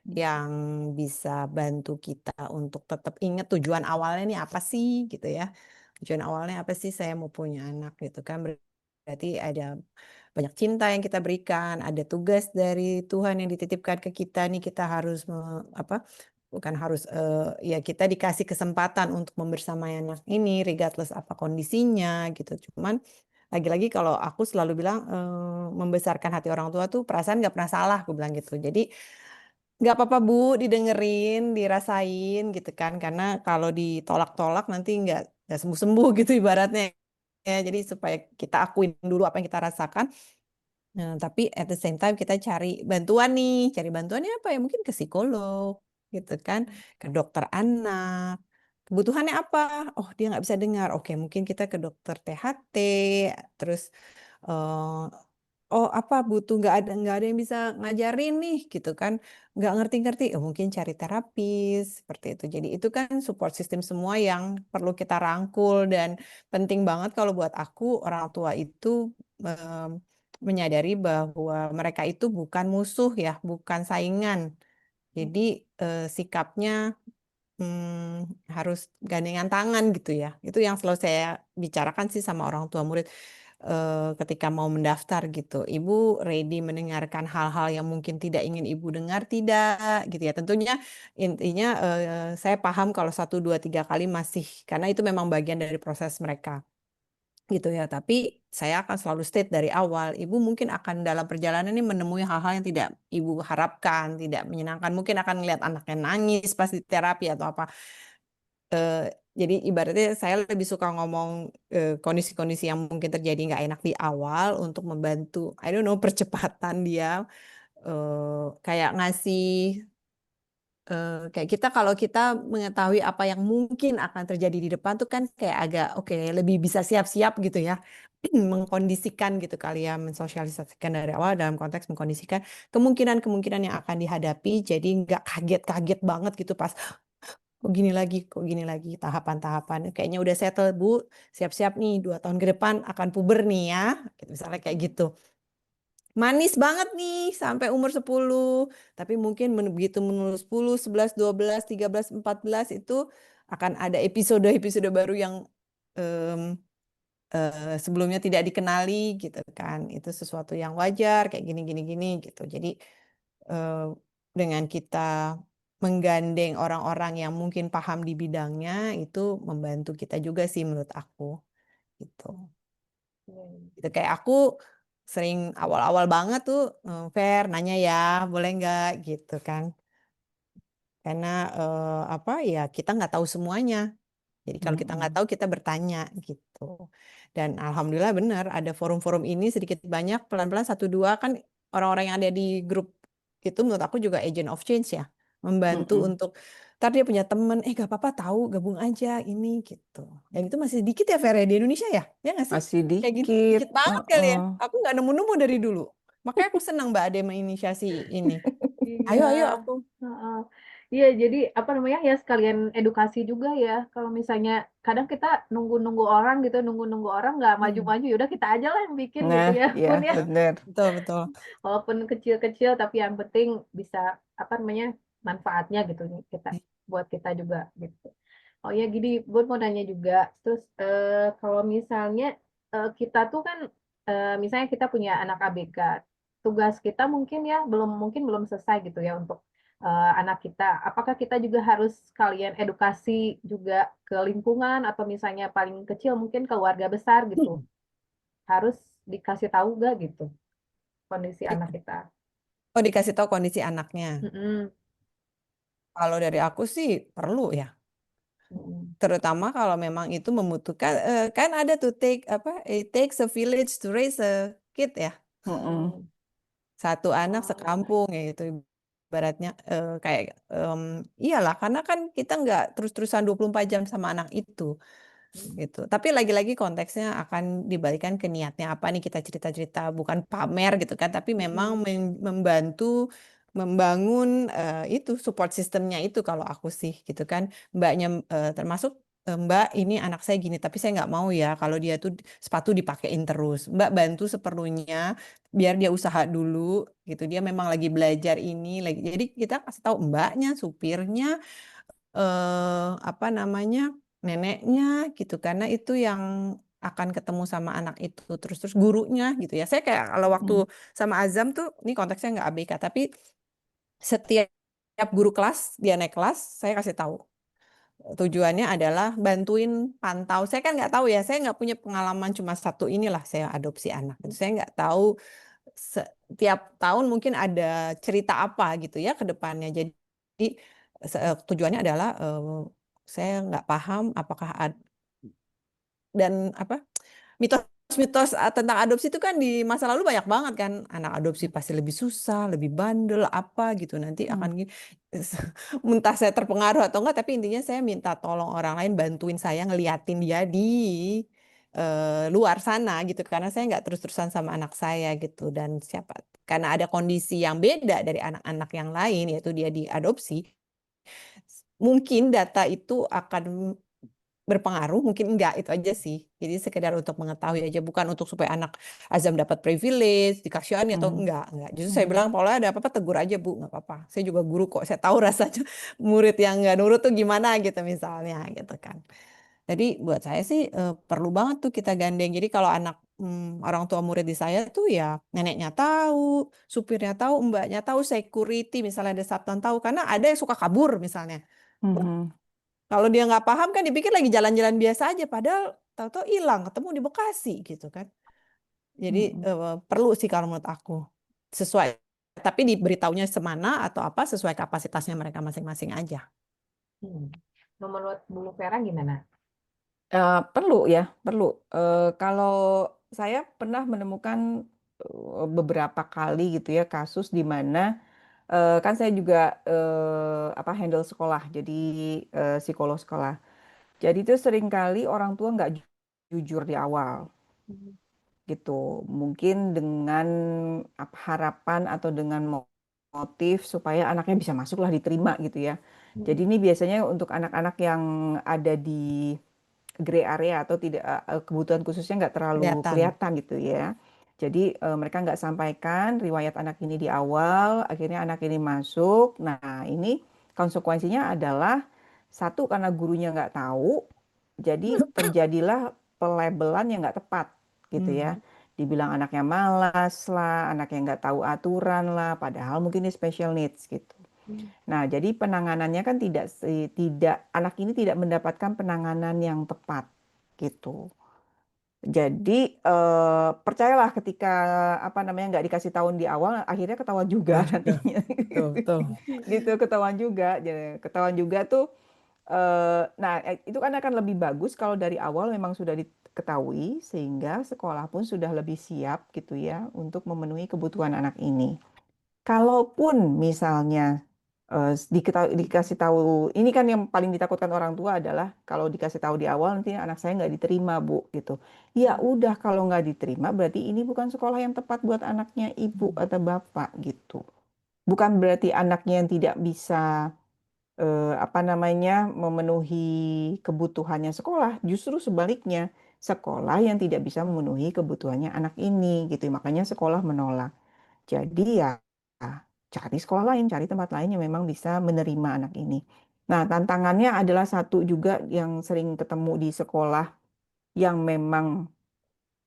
yang bisa bantu kita untuk tetap ingat tujuan awalnya nih apa sih gitu ya tujuan awalnya apa sih saya mau punya anak gitu kan berarti ada banyak cinta yang kita berikan, ada tugas dari Tuhan yang dititipkan ke kita nih kita harus apa bukan harus ya kita dikasih kesempatan untuk membersamai anak ini regardless apa kondisinya gitu. Cuman lagi-lagi kalau aku selalu bilang membesarkan hati orang tua tuh perasaan nggak pernah salah, aku bilang gitu. Jadi nggak apa-apa Bu, didengerin, dirasain gitu kan. Karena kalau ditolak-tolak nanti nggak sembuh-sembuh gitu ibaratnya. Ya, jadi supaya kita akuin dulu apa yang kita rasakan. Nah, tapi at the same time kita cari bantuan nih. Cari bantuannya apa ya? Mungkin ke psikolog gitu kan. Ke dokter anak. Kebutuhannya apa? Oh, dia nggak bisa dengar. Oke, mungkin kita ke dokter THT. Terus eh, oh apa butuh nggak ada yang bisa ngajarin nih gitu kan, nggak ngerti-ngerti, oh, mungkin cari terapis seperti itu. Jadi itu kan support system semua yang perlu kita rangkul, dan penting banget kalau buat aku orang tua itu em, menyadari bahwa mereka itu bukan musuh ya, bukan saingan. Jadi sikapnya harus gandengan tangan gitu ya. Itu yang selalu saya bicarakan sih sama orang tua murid ketika mau mendaftar gitu. Ibu ready mendengarkan hal-hal yang mungkin tidak ingin ibu dengar, tidak gitu ya. Tentunya intinya saya paham kalau 1, 2, 3 kali masih, karena itu memang bagian dari proses mereka gitu ya. Tapi saya akan selalu state dari awal, ibu mungkin akan dalam perjalanan ini menemui hal-hal yang tidak ibu harapkan, tidak menyenangkan. Mungkin akan melihat anaknya nangis pas di terapi atau apa. Jadi ibaratnya saya lebih suka ngomong kondisi-kondisi yang mungkin terjadi nggak enak di awal untuk membantu, I don't know, percepatan dia, kayak ngasih kayak kita kalau kita mengetahui apa yang mungkin akan terjadi di depan tuh kan kayak agak oke, lebih bisa siap-siap gitu ya. Mengkondisikan gitu kali ya, mensosialisasikan dari awal dalam konteks mengkondisikan kemungkinan-kemungkinan yang akan dihadapi, jadi nggak kaget-kaget banget gitu pas kok gini lagi, tahapan-tahapan. Kayaknya udah settle, Bu. Siap-siap nih, 2 tahun ke depan akan puber nih ya. Gitu, misalnya kayak gitu. Manis banget nih sampai umur 10. Tapi mungkin begitu menurut 10, 11, 12, 13, 14 itu akan ada episode-episode baru yang em, sebelumnya tidak dikenali gitu kan. Itu sesuatu yang wajar kayak gini gitu. Jadi eh, dengan kita menggandeng orang-orang yang mungkin paham di bidangnya itu membantu kita juga sih menurut aku gitu. Gitu kayak aku sering awal-awal banget tuh Fer nanya ya boleh nggak gitu kan. Karena apa ya kita nggak tahu semuanya. Jadi kalau kita nggak Mm-mm. tahu kita bertanya gitu. Dan alhamdulillah benar ada forum-forum ini sedikit banyak pelan-pelan 1, 2 kan orang-orang yang ada di grup itu menurut aku juga agent of change ya. Membantu Mm-mm. untuk ntar dia punya temen, gak apa-apa tahu gabung aja ini gitu. Dan itu masih sedikit ya Vera di Indonesia ya? Ya nggak sih? Masih Kayak gitu, dikit. dikit banget kali ya. Heeh. Aku nggak nemu-nemu dari dulu. Makanya aku senang Mbak Ade menginisiasi ini. Iya, Ayo aku. heeh. Iya, jadi apa namanya ya sekalian edukasi juga ya. Kalau misalnya kadang kita nunggu-nunggu orang gitu, nunggu-nunggu orang nggak Hmm. maju-maju, yaudah kita aja lah yang bikin gitu Nah, ya, ya pun ya. benar. Betul, betul. Walaupun kecil-kecil, tapi yang penting bisa apa namanya manfaatnya gitu nih kita buat kita juga gitu. Oh ya, gini, Bun mau nanya juga. Terus kalau misalnya kita tuh kan, misalnya kita punya anak ABK, tugas kita mungkin ya belum selesai gitu ya untuk anak kita. Apakah kita juga harus kalian edukasi juga ke lingkungan atau misalnya paling kecil mungkin keluarga besar gitu, harus dikasih tahu gak gitu kondisi anak kita? Oh, dikasih tahu kondisi anaknya. Mm-mm. Kalau dari aku sih perlu ya. Mm-mm. Terutama kalau memang itu membutuhkan, kan ada tuh it takes a village to raise a kid ya. Mm-mm. Mm-mm. Satu anak sekampung ya itu ibaratnya kayak iyalah karena kan kita nggak terus-terusan 24 jam sama anak itu. Gitu. Tapi lagi-lagi konteksnya akan dibalikan ke niatnya apa nih kita cerita-cerita bukan pamer gitu kan, tapi memang Mm-mm. membantu membangun itu support sistemnya itu kalau aku sih gitu kan. Mbaknya termasuk Mbak ini anak saya gini tapi saya nggak mau ya kalau dia tuh sepatu dipakein terus. Mbak bantu seperlunya biar dia usaha dulu gitu. Dia memang lagi belajar ini lagi. Jadi kita kasih tahu mbaknya, supirnya apa namanya neneknya gitu karena itu yang akan ketemu sama anak itu terus gurunya gitu ya saya kayak kalau waktu Mm-mm. sama Azam tuh ini konteksnya nggak ABK tapi setiap guru kelas dia naik kelas saya kasih tahu tujuannya adalah bantuin pantau saya kan nggak tahu ya saya nggak punya pengalaman cuma satu inilah saya adopsi anak. Saya nggak tahu tiap tahun mungkin ada cerita apa gitu ya ke depannya. Jadi tujuannya adalah saya nggak paham apakah dan apa mitos-mitos tentang adopsi itu kan di masa lalu banyak banget kan, anak adopsi pasti lebih susah, lebih bandel apa gitu, nanti akan Hmm. gini. Entah saya terpengaruh atau enggak, tapi intinya saya minta tolong orang lain bantuin saya ngeliatin dia di luar sana gitu, karena saya nggak terus-terusan sama anak saya gitu, dan karena ada kondisi yang beda dari anak-anak yang lain, yaitu dia diadopsi, mungkin data itu akan berpengaruh, mungkin enggak, itu aja sih. Jadi sekedar untuk mengetahui aja, bukan untuk supaya anak Azam dapat privilege, dikasihani atau Hmm. enggak. Justru saya Hmm. bilang, kalau ada apa-apa tegur aja Bu, nggak apa-apa. Saya juga guru kok, saya tahu rasanya murid yang nggak nurut tuh gimana gitu misalnya gitu kan. Jadi buat saya sih perlu banget tuh kita gandeng. Jadi kalau anak orang tua murid di saya tuh ya neneknya tahu, supirnya tahu, mbaknya tahu, security misalnya ada satpam tahu, karena ada yang suka kabur misalnya. Hmm. Kalau dia nggak paham kan dipikir lagi jalan-jalan biasa aja, padahal tahu-tahu hilang, ketemu di Bekasi gitu kan. Jadi Hmm. perlu sih kalau menurut aku sesuai, tapi diberitahunya semana atau apa sesuai kapasitasnya mereka masing-masing aja. Hmm. Menurut Bu Vera gimana? Perlu ya, perlu. Kalau saya pernah menemukan beberapa kali gitu ya kasus di mana kan saya juga handle sekolah, jadi psikolog sekolah. Jadi itu seringkali orang tua nggak jujur di awal Hmm. gitu. Mungkin dengan harapan atau dengan motif supaya anaknya bisa masuklah diterima gitu ya. Jadi Hmm. ini biasanya untuk anak-anak yang ada di gray area atau tidak kebutuhan khususnya nggak terlalu Kelihatan. kelihatan gitu ya. Jadi mereka nggak sampaikan riwayat anak ini di awal, akhirnya anak ini masuk. Nah ini konsekuensinya adalah satu karena gurunya nggak tahu, jadi terjadilah pelabelan yang nggak tepat gitu ya. Hmm. Dibilang anaknya malas lah, anaknya nggak tahu aturan lah, padahal mungkin ini special needs gitu. Hmm. Nah, jadi penanganannya kan tidak anak ini tidak mendapatkan penanganan yang tepat gitu. Jadi percayalah ketika nggak dikasih tahu di awal, akhirnya ketahuan juga Waduh, nantinya. betul, betul. Gitu ketahuan juga. Jadi, ketahuan juga tuh. Nah, itu kan akan lebih bagus kalau dari awal memang sudah diketahui sehingga sekolah pun sudah lebih siap gitu ya untuk memenuhi kebutuhan anak ini. Kalaupun misalnya dikasih tahu, ini kan yang paling ditakutkan orang tua adalah kalau dikasih tahu di awal nanti anak saya nggak diterima Bu gitu. Ya udah kalau nggak diterima berarti ini bukan sekolah yang tepat buat anaknya ibu Hmm. atau bapak gitu. Bukan berarti anaknya yang tidak bisa memenuhi kebutuhannya sekolah, justru sebaliknya sekolah yang tidak bisa memenuhi kebutuhannya anak ini gitu. Makanya sekolah menolak. Jadi ya cari sekolah lain, cari tempat lain yang memang bisa menerima anak ini. Nah, tantangannya adalah satu juga yang sering ketemu di sekolah yang memang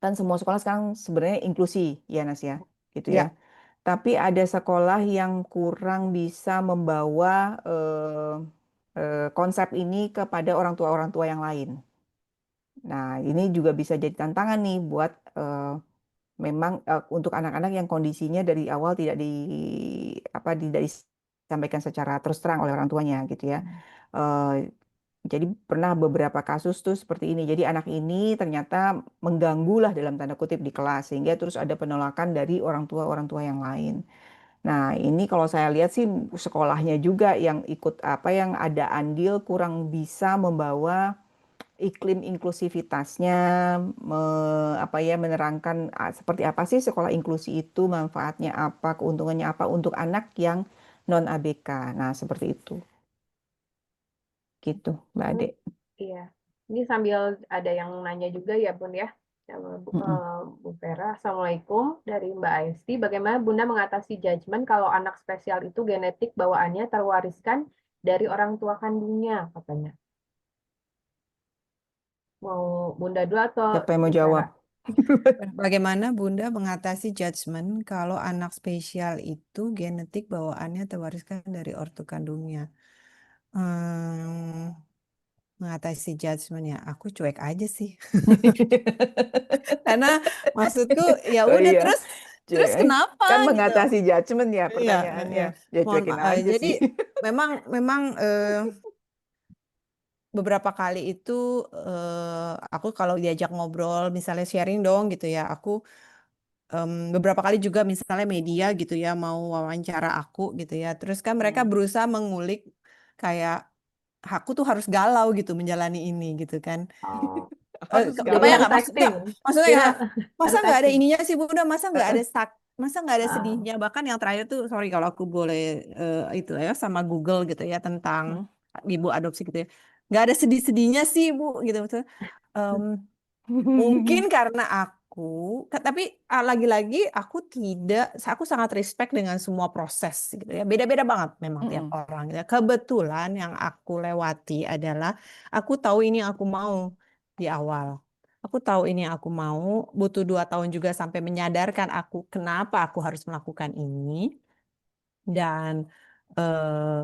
kan semua sekolah sekarang sebenarnya inklusi ya Nas ya, gitu ya. Ya, Tapi ada sekolah yang kurang bisa membawa konsep ini kepada orang tua yang lain. Nah, ini juga bisa jadi tantangan nih buat memang untuk anak-anak yang kondisinya dari awal tidak disampaikan secara terus terang oleh orang tuanya gitu ya. Eh, jadi pernah beberapa kasus tuh seperti ini. Jadi anak ini ternyata mengganggu lah dalam tanda kutip di kelas sehingga terus ada penolakan dari orang tua yang lain. Nah, ini kalau saya lihat sih sekolahnya juga yang ikut yang ada andil kurang bisa membawa iklim inklusivitasnya, menerangkan seperti apa sih sekolah inklusi itu, manfaatnya apa, keuntungannya apa untuk anak yang non ABK. Nah, seperti itu. Gitu, Mbak Hmm. Ade. Iya. Ini sambil ada yang nanya juga ya Bun ya. Mm-mm. Bu Vera, Assalamualaikum dari Mbak Aisti. Bagaimana Bunda mengatasi judgement kalau anak spesial itu genetik bawaannya terwariskan dari orang tua kandungnya katanya. Mau Bunda dulu atau Siapa yang Bu mau Vera? jawab? bagaimana Bunda mengatasi judgement kalau anak spesial itu genetik bawaannya terwariskan dari ortu kandungnya? Hmm, mengatasi judgement ya, aku cuek aja sih. Karena maksudku ya Oh udah, iya. terus Terus kenapa Kan gitu? mengatasi judgment ya Iya, pertanyaannya. Ya mohon cuekin maaf. aja Jadi sih. memang beberapa kali itu aku kalau diajak ngobrol, misalnya sharing dong gitu ya, aku beberapa kali juga misalnya media gitu ya mau wawancara aku gitu ya, terus kan mereka Hmm. berusaha mengulik kayak aku tuh harus galau gitu menjalani ini gitu kan. Oh, Harus jadi Kebayang galau. nggak unpacking. maksudnya Kita ya masa nggak ada unpacking. ininya sih Bunda, masa nggak ada Ah, sedihnya, bahkan yang terakhir tuh sorry kalau aku boleh itu ya sama Google gitu ya tentang Hmm. ibu adopsi gitu ya, nggak ada sedih-sedihnya sih Bu gitu maksudnya. Em, Mungkin karena tapi lagi-lagi aku sangat respect dengan semua proses gitu ya. Beda-beda banget memang tiap Mm-mm. orang gitu ya. Kebetulan yang aku lewati adalah aku tahu ini yang aku mau di awal. Aku tahu ini yang aku mau, butuh 2 tahun juga sampai menyadarkan aku kenapa aku harus melakukan ini. Dan eh,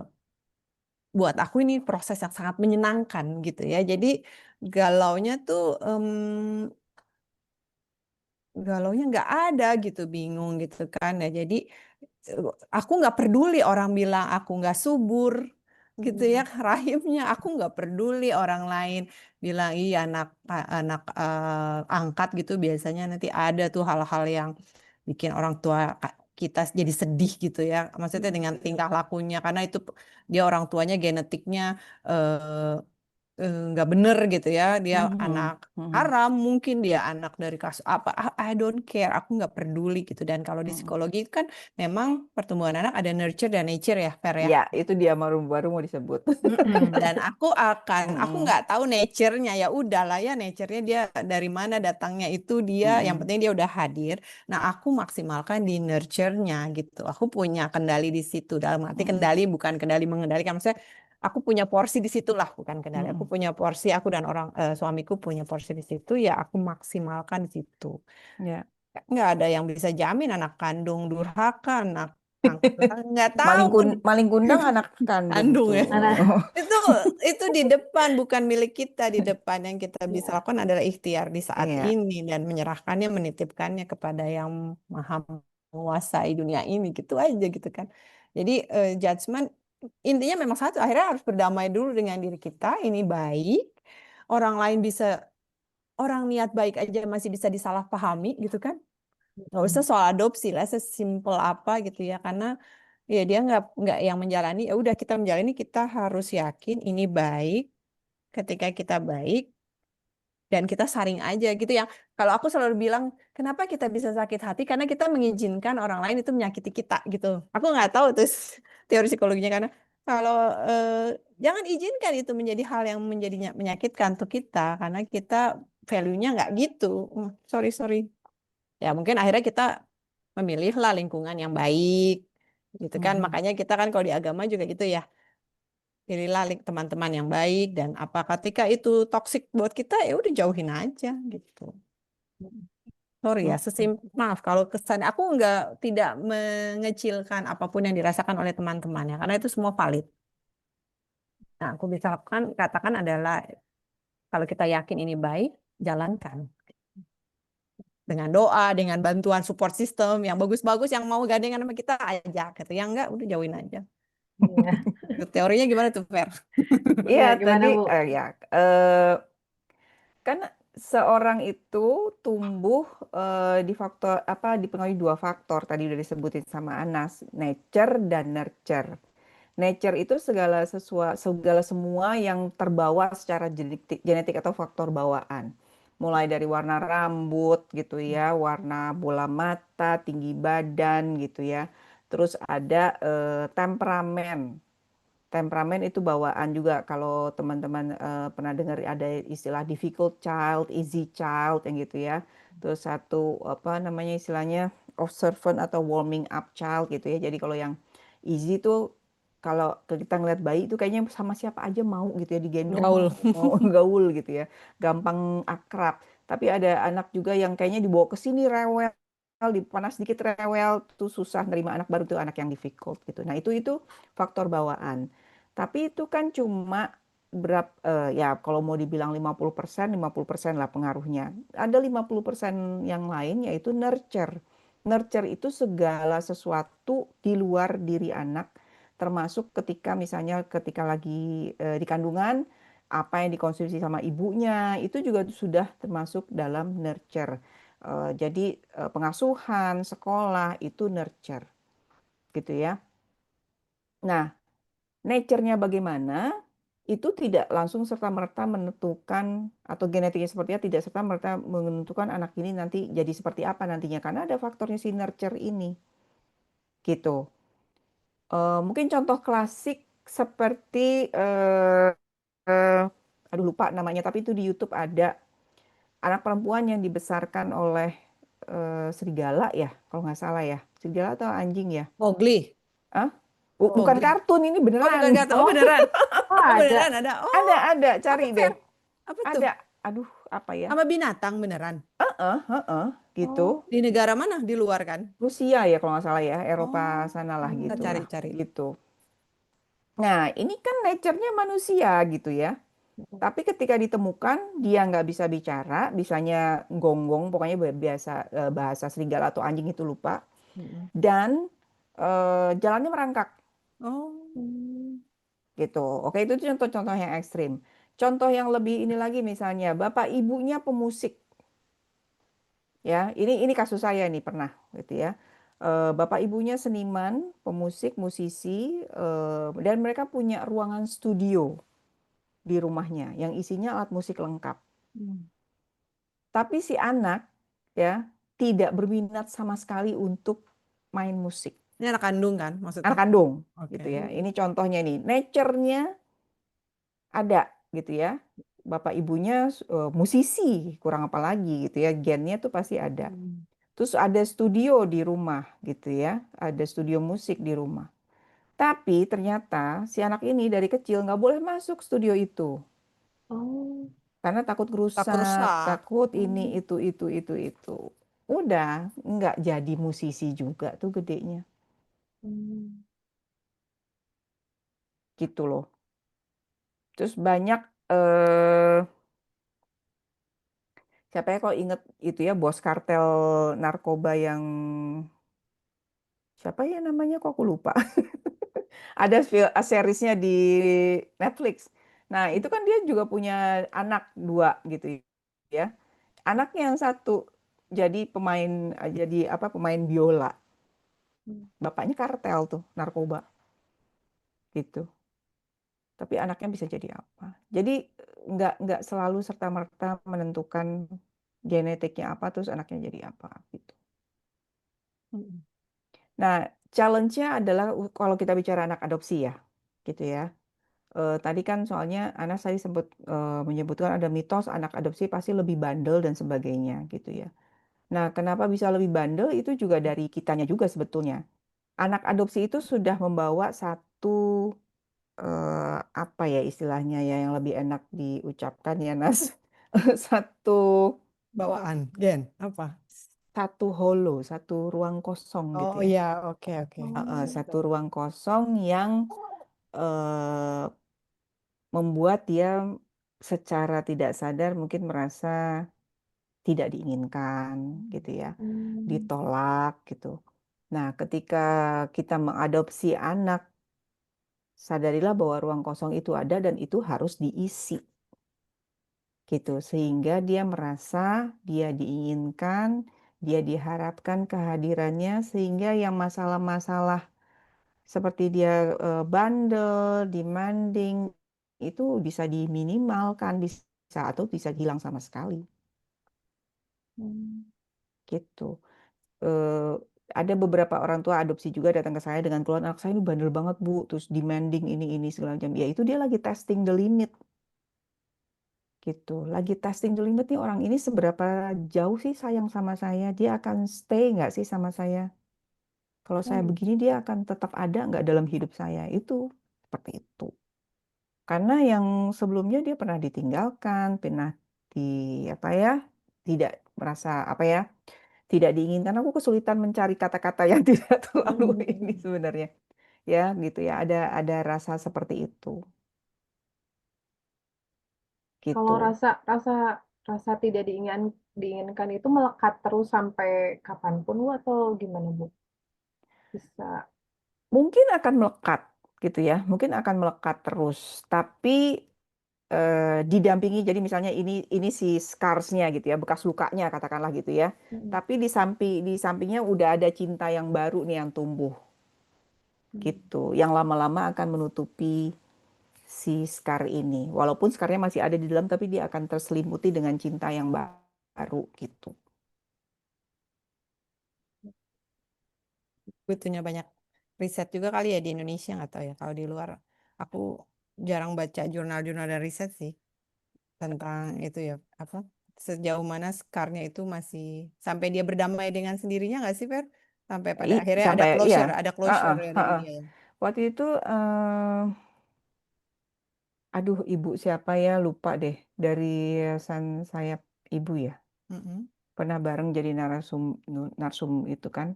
buat aku ini proses yang sangat menyenangkan gitu ya. Jadi galaunya tuh galaunya nggak ada gitu, bingung gitu kan ya. Jadi eh, aku nggak peduli orang bilang aku nggak subur gitu ya hmm, rahimnya. Aku nggak peduli orang lain bilang iya anak anak angkat gitu, biasanya nanti ada tuh hal-hal yang bikin orang tua kita jadi sedih gitu ya. Maksudnya dengan tingkah lakunya, karena itu dia orang tuanya genetiknya eh, nggak bener gitu ya, dia Mhm. anak Mhm. haram, mungkin dia anak dari kasus apa, I don't care, aku nggak peduli gitu. Dan kalau di Mhm. psikologi itu kan memang pertumbuhan anak ada nurture dan nature ya Fer ya. Ya, itu dia baru mau disebut. Mm-mm. Dan aku Mm-mm. nggak tahu nature-nya, ya udahlah ya nature-nya dia dari mana datangnya, itu dia yang Mm-mm. penting dia udah hadir. Nah aku maksimalkan di nurture-nya gitu, aku punya kendali di situ, dalam arti Mm-mm. kendali bukan kendali mengendalikan, maksudnya aku punya porsi di situ lah, bukan kendali, aku Mm-mm. punya porsi, aku dan suamiku punya porsi di situ, ya aku maksimalkan di situ. Ya. Nggak ada yang bisa jamin anak kandung durhaka, anak angkat durhaka, nggak tahu. Maling kundang anak kandung Kandung tuh. ya. Mana? Itu itu di depan, bukan milik kita. Di depan yang kita bisa Ya. lakukan adalah ikhtiar di saat Iya. ini dan menyerahkannya, menitipkannya kepada yang maha menguasai dunia ini, gitu aja gitu kan. Jadi judgement intinya memang satu, akhirnya harus berdamai dulu dengan diri kita, ini baik. Orang lain bisa, orang niat baik aja masih bisa disalahpahami gitu kan. Nggak usah soal adopsi lah, sesimpel apa gitu ya, karena ya dia nggak yang menjalani, ya udah kita menjalani, kita harus yakin ini baik. Ketika kita baik dan kita saring aja gitu ya. Kalau aku selalu bilang, kenapa kita bisa sakit hati, karena kita mengizinkan orang lain itu menyakiti kita gitu. Aku nggak tahu terus teori psikologinya, karena kalau jangan izinkan itu menjadi hal yang menjadinya menyakitkan untuk kita, karena kita value-nya nggak gitu. Sorry sorry, ya mungkin akhirnya kita memilihlah lingkungan yang baik gitu kan. Mhm. Makanya kita kan kalau di agama juga gitu ya, pilihlah teman-teman yang baik, dan apa ketika itu toksik buat kita, ya udah jauhin aja gitu. Sorry ya, maaf kalau kesan aku tidak mengecilkan apapun yang dirasakan oleh teman-temannya, karena itu semua valid. Nah, aku bisa katakan adalah kalau kita yakin ini baik, jalankan dengan doa, dengan bantuan support system yang bagus-bagus, yang mau gandengan sama kita ajak gitu. Yang enggak udah jauhin aja. Iya. Teorinya gimana tuh, Fer? Iya, Iya, tadi gimana Bu? ya eh, kan seorang itu tumbuh di faktor apa dipengaruhi dua faktor tadi udah disebutin sama Anas, nature dan nurture. Nature itu segala semua yang terbawa secara genetik atau faktor bawaan. Mulai dari warna rambut gitu ya, warna bola mata, tinggi badan gitu ya. Terus ada temperamen. Temperamen itu bawaan juga. Kalau teman-teman pernah dengar ada istilah difficult child, easy child yang gitu ya. Terus satu apa namanya istilahnya observant atau warming up child gitu ya. Jadi kalau yang easy tuh kalau kita ngeliat bayi itu kayaknya sama siapa aja mau gitu ya, digendong Gaul. mau gaul gitu ya, gampang akrab. Tapi ada anak juga yang kayaknya dibawa ke sini rewel, dipanas dikit rewel tuh susah nerima anak baru, tuh anak yang difficult gitu. Nah itu faktor bawaan. Tapi itu kan cuma ya kalau mau dibilang 50% lah pengaruhnya. Ada 50% yang lain yaitu nurture. Nurture itu segala sesuatu di luar diri anak, termasuk ketika misalnya ketika lagi di kandungan, apa yang dikonsumsi sama ibunya, itu juga sudah termasuk dalam nurture. Jadi pengasuhan, sekolah itu nurture, gitu ya. Nah, nature-nya bagaimana? Itu tidak langsung serta-merta menentukan atau genetiknya seperti apa, tidak serta-merta menentukan anak ini nanti jadi seperti apa nantinya karena ada faktornya si nurture ini gitu. Mungkin contoh klasik seperti eh, aduh lupa namanya tapi itu di YouTube ada anak perempuan yang dibesarkan oleh serigala ya kalau nggak salah ya serigala atau anjing ya. Mowgli. Ah, bukan Mowgli. kartun ini Oh, bukan beneran. kata. Oh, Oh, beneran. oh Oh, ada. beneran ada. Oh, Ada, apa cari tuh? deh. Apa tuh? Ada. Aduh, apa ya? Sama binatang beneran. Gitu. Oh, di negara mana? Di luar kan? Rusia ya kalau nggak salah ya, Eropa Oh, sana lah kita gitulah, cari-cari. gitu. Nah, ini kan nature-nya manusia gitu ya. Tapi ketika ditemukan dia nggak bisa bicara, bisanya gonggong, pokoknya biasa bahasa serigala atau anjing itu lupa, Mm-mm. dan jalannya merangkak Oh, gitu. Oke, itu contoh-contoh yang ekstrim. Contoh yang lebih ini lagi misalnya bapak ibunya pemusik. Ya, ini kasus saya nih pernah gitu ya. Bapak ibunya seniman, pemusik, musisi, dan mereka punya ruangan studio di rumahnya yang isinya alat musik lengkap. Hmm. Tapi si anak ya tidak berminat sama sekali untuk main musik. Ini anak kandung kan Anak maksudnya? kandung Oke. gitu ya. Ini contohnya nih, nature-nya ada gitu ya. Bapak ibunya musisi, kurang apa lagi gitu ya. Gennya tuh pasti ada. Hmm. Terus ada studio di rumah gitu ya, ada studio musik di rumah. Tapi ternyata si anak ini dari kecil nggak boleh masuk studio itu Oh. karena takut Takut rusak, rusak. takut ini Hmm. itu. Udah nggak jadi musisi juga tuh gedenya, Hmm. gitu loh. Terus banyak eh siapa ya kalau inget itu ya bos kartel narkoba yang siapa ya namanya kok aku lupa. Ada seriesnya di Netflix. Nah, itu kan dia juga punya anak dua gitu ya. Anaknya yang satu jadi pemain biola. Hmm. Bapaknya kartel tuh, narkoba gitu. Tapi anaknya bisa jadi apa? Jadi nggak selalu serta-merta menentukan genetiknya apa terus anaknya jadi apa gitu. Hmm. Nah, challenge-nya adalah kalau kita bicara anak adopsi ya, gitu ya. Tadi kan soalnya Anas tadi sempat menyebutkan ada mitos anak adopsi pasti lebih bandel dan sebagainya gitu ya. Nah, kenapa bisa lebih bandel itu juga dari kitanya juga sebetulnya. Anak adopsi itu sudah membawa satu apa ya istilahnya ya yang lebih enak diucapkan ya Nas. Satu Bawaan, gen, apa? satu holo, satu ruang kosong gitu Oh ya. iya, oke oke. Oh. Satu ruang kosong yang eh, membuat dia secara tidak sadar mungkin merasa tidak diinginkan gitu ya, Hmm. ditolak gitu. Nah, ketika kita mengadopsi anak, sadarilah bahwa ruang kosong itu ada dan itu harus diisi gitu. Sehingga dia merasa dia diinginkan, dia diharapkan kehadirannya sehingga yang masalah-masalah seperti dia bandel, demanding itu bisa diminimalkan bisa atau bisa hilang sama sekali Hmm. gitu. eh, ada beberapa orang tua adopsi juga datang ke saya dengan keluhan anak saya ini bandel banget Bu, terus demanding ini segala macam. Ya itu dia lagi testing the limit gitu. Lagi testing the limit nih orang ini seberapa jauh sih sayang sama saya, dia akan stay nggak sih sama saya? Kalau saya Hmm. begini dia akan tetap ada nggak dalam hidup saya? Itu seperti itu. Karena yang sebelumnya dia pernah ditinggalkan, pernah di apa ya, tidak merasa apa ya, tidak diinginkan. Aku kesulitan mencari kata-kata yang tidak terlalu ini Hmm. sebenarnya. Ya, gitu ya. Ada rasa seperti itu. Kalau Gitu. rasa rasa rasa tidak diinginkan itu melekat terus sampai kapanpun Bu, atau gimana Bu? Bisa. Mungkin akan melekat gitu ya, mungkin akan melekat terus, tapi didampingi. Jadi misalnya ini si scarsnya gitu ya, bekas lukanya katakanlah gitu ya. Mm, Tapi di sampingnya udah ada cinta yang baru nih yang tumbuh mm, gitu, yang lama-lama akan menutupi si scar ini. Walaupun scarnya masih ada di dalam, tapi dia akan terselimuti dengan cinta yang baru gitu. Butuhnya banyak riset juga kali ya di Indonesia, nggak tahu ya. Kalau di luar, aku jarang baca jurnal-jurnal dan riset sih tentang itu ya, apa sejauh mana skarnya itu masih sampai dia berdamai dengan sendirinya nggak sih, Fer? Sampai pada akhirnya Sampai ya, ada heeh, closure ya dari heeh. dia ya. Waktu itu aduh, ibu siapa ya, lupa deh, dari Yayasan Sayap Ibu ya. Mm-mm. Pernah bareng jadi narsum itu kan.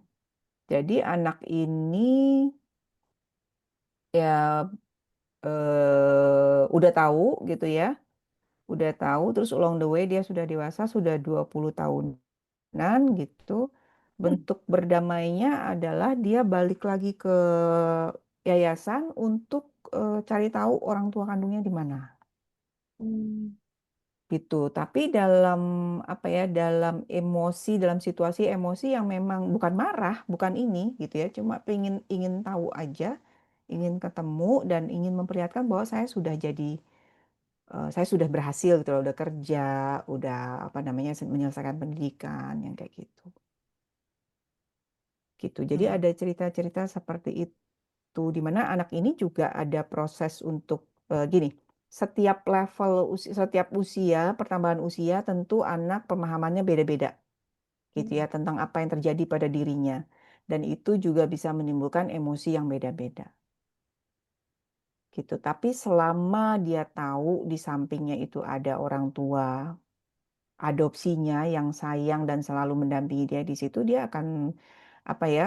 Jadi anak ini ya udah tahu gitu ya. Udah tahu terus along the way dia sudah dewasa, sudah 20 tahunan gitu. Bentuk berdamainya adalah dia balik lagi ke yayasan untuk cari tahu orang tua kandungnya di mana. mm, Gitu. Tapi dalam apa ya, dalam emosi, dalam situasi emosi yang memang bukan marah, bukan ini gitu ya, cuma ingin tahu aja, ingin ketemu dan ingin memperlihatkan bahwa saya sudah berhasil gitu loh, udah kerja, udah apa namanya menyelesaikan pendidikan yang kayak gitu. Gitu. Jadi Mm-mm. ada cerita-cerita seperti itu di mana anak ini juga ada proses untuk gini. Setiap usia, pertambahan usia tentu anak pemahamannya beda-beda gitu ya mm, tentang apa yang terjadi pada dirinya. Dan itu juga bisa menimbulkan emosi yang beda-beda gitu. Tapi selama dia tahu di sampingnya itu ada orang tua adopsinya yang sayang dan selalu mendampingi dia di situ, dia akan apa ya,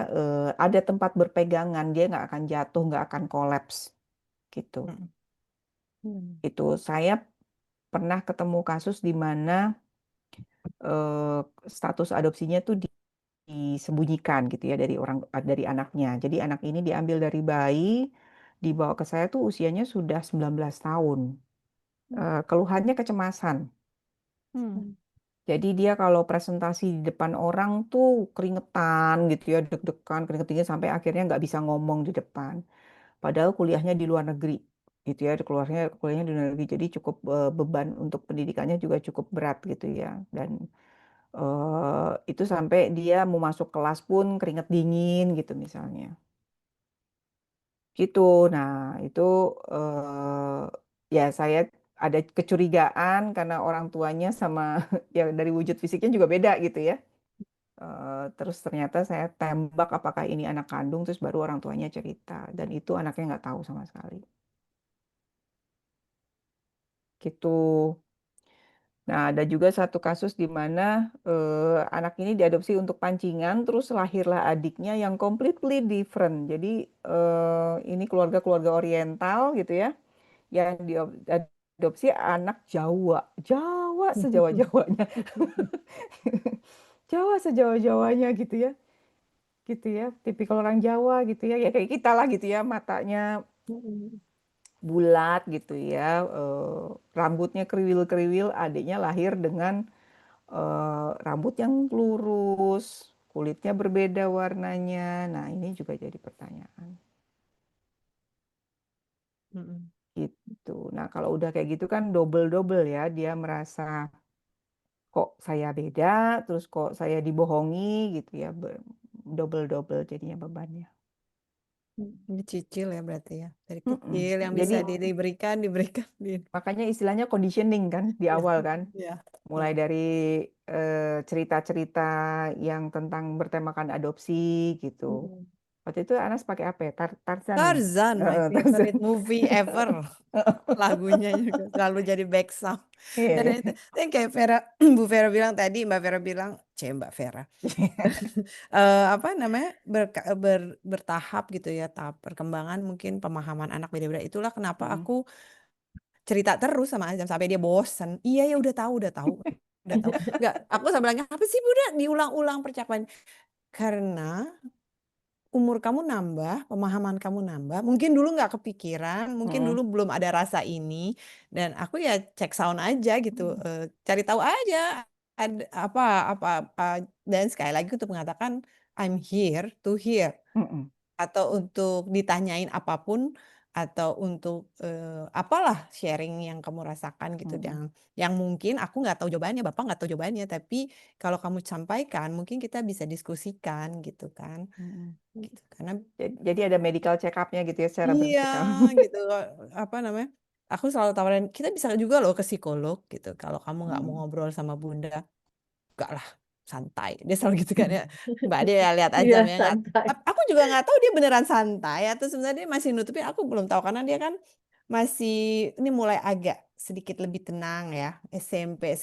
ada tempat berpegangan, dia nggak akan jatuh, nggak akan kolaps gitu. Mm-mm. Mm. Itu saya pernah ketemu kasus di mana eh, status adopsinya tuh disembunyikan gitu ya dari anaknya. Jadi anak ini diambil dari bayi, dibawa ke saya tuh usianya sudah 19 tahun. Keluhannya kecemasan. Mm. mm, Jadi dia kalau presentasi di depan orang tuh keringetan gitu ya, deg-degan, keringet dingin sampai akhirnya nggak bisa ngomong di depan. Padahal kuliahnya di luar negeri gitu ya, kuliahnya di luar negeri. Jadi cukup beban untuk pendidikannya juga cukup berat gitu ya. Dan itu sampai dia mau masuk kelas pun keringet dingin gitu misalnya. Gitu. Nah, itu ya saya ada kecurigaan karena orang tuanya sama ya dari wujud fisiknya juga beda gitu ya. Terus ternyata saya tembak apakah ini anak kandung, terus baru orang tuanya cerita. Dan itu anaknya nggak tahu sama sekali. Gitu. Nah, ada juga satu kasus di mana anak ini diadopsi untuk pancingan, terus lahirlah adiknya yang completely different. Jadi ini keluarga-keluarga Oriental gitu ya, yang diadopsi anak Jawa, Jawa sejawa-jawanya, Jawa sejawa-jawanya gitu ya, tipikal orang Jawa gitu ya, ya kayak kita lah gitu ya, matanya mm, bulat gitu ya, rambutnya kriwil-kriwil, adiknya lahir dengan rambut yang lurus, kulitnya berbeda warnanya. Nah, ini juga jadi pertanyaan. Mm-mm. Gitu. Nah, kalau udah kayak gitu kan double-double ya. Dia merasa kok saya beda, terus kok saya dibohongi gitu ya. Double-double jadinya bebannya. mm. Dicicil ya berarti ya. Dari Mm-mm. kecil yang bisa Jadi diberikan, diberikan. makanya istilahnya conditioning kan di Ya, awal kan. ya, Mulai ya. dari cerita-cerita yang tentang bertemakan adopsi gitu. Mm, Waktu itu Anas pakai apa ya? Tarzan ya? Tarzan, my Tarzan. favorite movie ever. Lagunya juga selalu jadi back sound. Dan Iya. itu yang kayak Vera, Bu Vera bilang tadi, Mbak Vera bilang, Mbak Vera, apa namanya bertahap gitu ya, tahap perkembangan mungkin pemahaman anak beda-beda. Itulah kenapa Mm. aku cerita terus sama Azam sampai dia bosen. Iya ya udah tahu, udah tahu. Udah tahu. Enggak, aku sama bilangnya, apa sih Bunda diulang-ulang percakapan? Karena umur kamu nambah, pemahaman kamu nambah. Mungkin dulu nggak kepikiran, mungkin Mm-mm. dulu belum ada rasa ini. Dan aku ya cek sound aja gitu, cari tahu aja ada apa. Dan sekali lagi untuk mengatakan I'm here to hear. Mm-mm. Atau untuk ditanyain apapun atau untuk apalah sharing yang kamu rasakan gitu Mm-mm. yang mungkin aku nggak tahu jawabannya, Bapak nggak tahu jawabannya, tapi kalau kamu sampaikan mungkin kita bisa diskusikan gitu kan, Mm-mm. gitu karena Jadi ada medical check-up-nya gitu ya secara iya berkala. gitu apa namanya, aku selalu tawarin kita bisa juga loh ke psikolog gitu kalau kamu nggak mau Mm. ngobrol sama Bunda. Enggak lah, santai. Dia selalu gitu kan ya. Mbak dia ya lihat aja Iya, ya nggak. santai. Aku juga nggak tahu dia beneran santai atau sebenarnya dia masih nutupin. Aku belum tahu karena dia kan masih ini mulai agak sedikit lebih tenang ya. SMP,